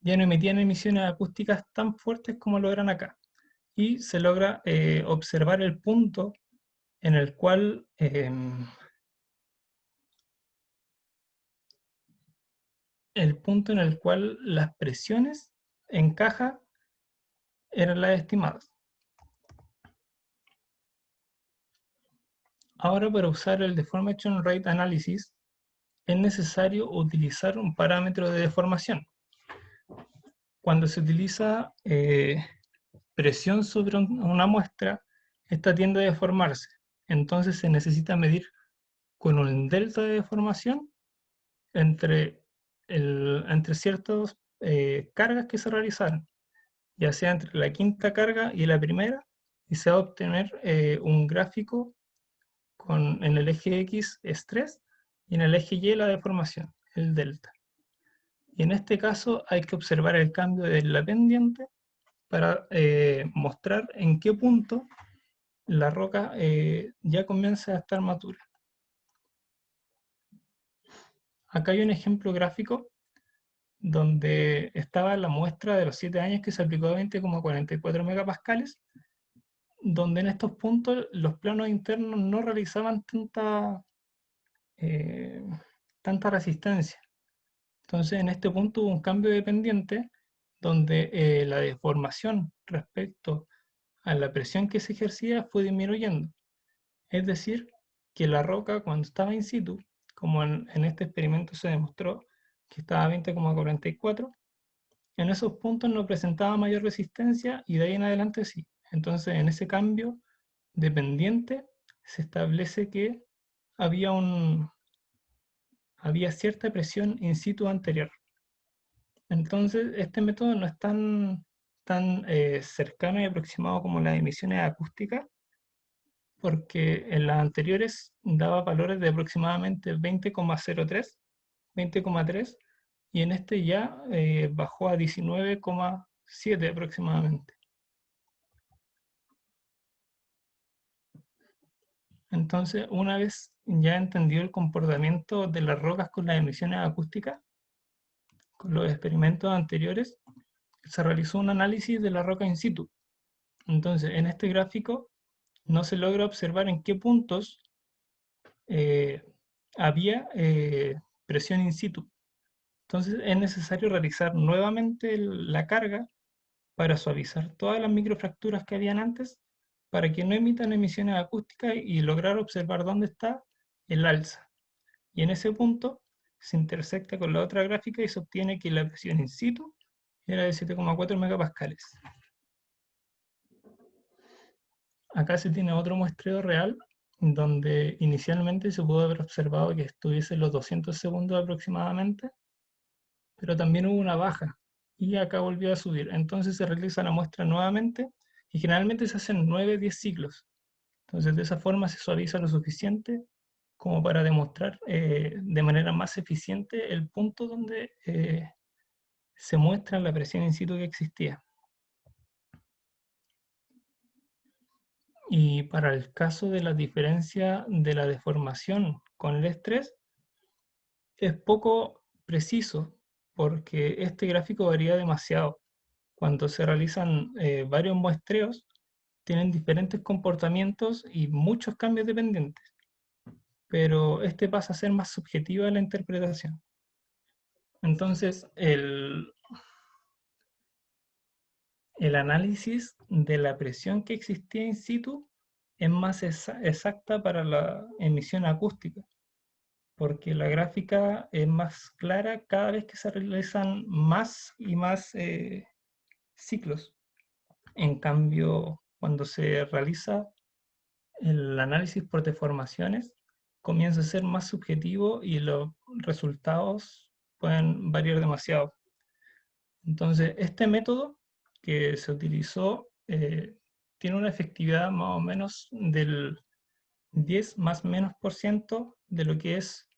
ya no emitían emisiones acústicas tan fuertes como lo eran acá. Y se logra observar el punto en el cual las presiones en caja eran las estimadas. Ahora, para usar el Deformation Rate Analysis, es necesario utilizar un parámetro de deformación. Cuando se utiliza presión sobre una muestra, esta tiende a deformarse. Entonces se necesita medir con un delta de deformación entre ciertas cargas que se realizaron, ya sea entre la quinta carga y la primera, y se va a obtener un gráfico en el eje X estrés y en el eje Y la deformación, el delta. Y en este caso hay que observar el cambio de la pendiente para mostrar en qué punto la roca ya comienza a estar madura. Acá hay un ejemplo gráfico donde estaba la muestra de los 7 años que se aplicó a 20,44 megapascales, donde en estos puntos los planos internos no realizaban tanta resistencia. Entonces en este punto hubo un cambio de pendiente donde la deformación respecto a la presión que se ejercía fue disminuyendo. Es decir, que la roca cuando estaba in situ, como en este experimento se demostró que estaba a 20,44, en esos puntos no presentaba mayor resistencia y de ahí en adelante sí. Entonces en ese cambio de pendiente se establece que había cierta presión in situ anterior. Entonces este método no es tan cercano y aproximado como las emisiones acústicas, porque en las anteriores daba valores de aproximadamente 20,03, 20,3, y en este ya bajó a 19,7 aproximadamente. Entonces, una vez ya entendido el comportamiento de las rocas con las emisiones acústicas, con los experimentos anteriores, se realizó un análisis de la roca in situ. Entonces, en este gráfico no se logra observar en qué puntos había presión in situ. Entonces es necesario realizar nuevamente la carga para suavizar todas las microfracturas que habían antes, para que no emitan emisiones acústicas y lograr observar dónde está el alza. Y en ese punto se intersecta con la otra gráfica y se obtiene que la presión in situ era de 7,4 megapascales. Acá se tiene otro muestreo real, donde inicialmente se pudo haber observado que estuviese en los 200 segundos aproximadamente, pero también hubo una baja, y acá volvió a subir. Entonces se realiza la muestra nuevamente, y generalmente se hacen 9-10 ciclos. Entonces de esa forma se suaviza lo suficiente como para demostrar de manera más eficiente el punto donde se muestra la presión in situ que existía. Y para el caso de la diferencia de la deformación con el estrés, es poco preciso porque este gráfico varía demasiado. Cuando se realizan varios muestreos, tienen diferentes comportamientos y muchos cambios dependientes. Pero este pasa a ser más subjetiva la interpretación. Entonces, el análisis de la presión que existía in situ es más exacta para la emisión acústica, porque la gráfica es más clara cada vez que se realizan más y más ciclos. En cambio, cuando se realiza el análisis por deformaciones, comienza a ser más subjetivo y los resultados pueden variar demasiado. Entonces, este método que se utilizó tiene una efectividad más o menos del 10 más menos por ciento de lo que es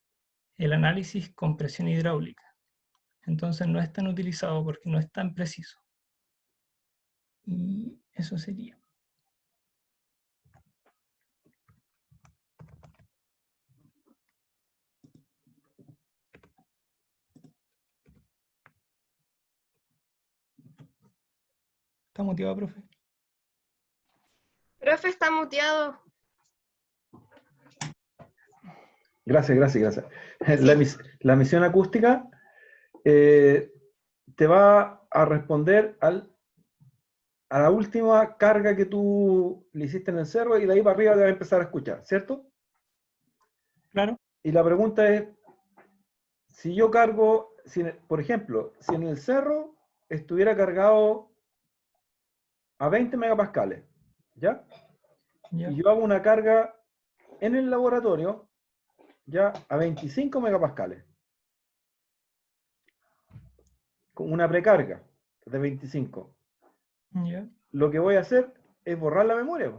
el análisis con presión hidráulica. Entonces no es tan utilizado porque no es tan preciso. Y eso sería. ¿Está muteado, profe? Profe, está muteado. Gracias. La emisión acústica te va a responder a la última carga que tú le hiciste en el cerro y de ahí para arriba te va a empezar a escuchar, ¿cierto? Claro. Y la pregunta es, si yo cargo, por ejemplo, si en el cerro estuviera cargado a 20 megapascales, ¿ya? Ya. Y yo hago una carga en el laboratorio, ya a 25 megapascales, con una precarga de 25. Ya. Lo que voy a hacer es borrar la memoria.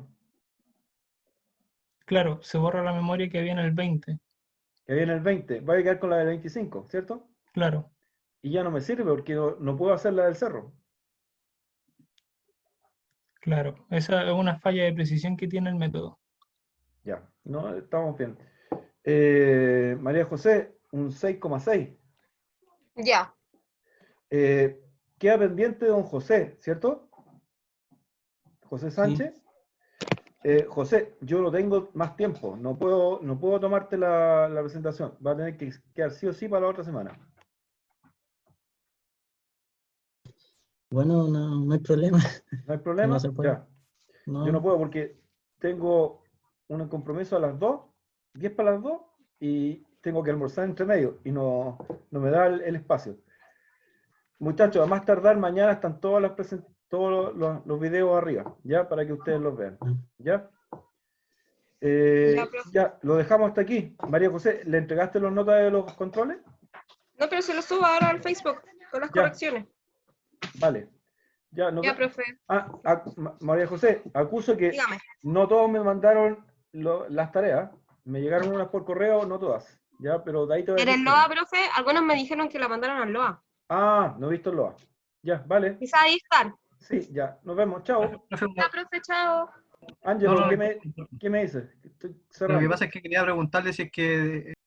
Claro, se borra la memoria que había en el 20. Que había en el 20. Va a quedar con la del 25, ¿cierto? Claro. Y ya no me sirve porque no puedo hacer la del cerro. Claro, esa es una falla de precisión que tiene el método. Ya, no, estamos bien. María José, un 6,6. Ya. Queda pendiente don José, ¿cierto? José Sánchez. Sí. José, yo no tengo más tiempo, no puedo tomarte la presentación. Va a tener que quedar sí o sí para la otra semana. Bueno, no hay problema. ¿No hay problema? No se puede. Ya. No. Yo no puedo porque tengo un compromiso a las 2, 10 para las 2, y tengo que almorzar entre medio y no me da el espacio. Muchachos, a más tardar mañana están todos los videos arriba, ¿ya? Para que ustedes los vean, ¿ya? Ya, lo dejamos hasta aquí. María José, ¿le entregaste las notas de los controles? No, pero se lo subo ahora al Facebook con las correcciones. Vale. Ya, profe. María José, acuso que Dígame. no todos me mandaron las tareas. Me llegaron unas por correo, no todas. Ya, pero de ahí te voy a En decir. el LOA, profe, algunos me dijeron que la mandaron al LOA. Ah, no he visto el LOA. Ya, vale. Quizá ahí están. Sí, ya. Nos vemos. Chao. Ya, profe, chao. Ángelo, No, ¿qué me dices? Estoy Lo cerrando. que pasa es que quería preguntarle si es que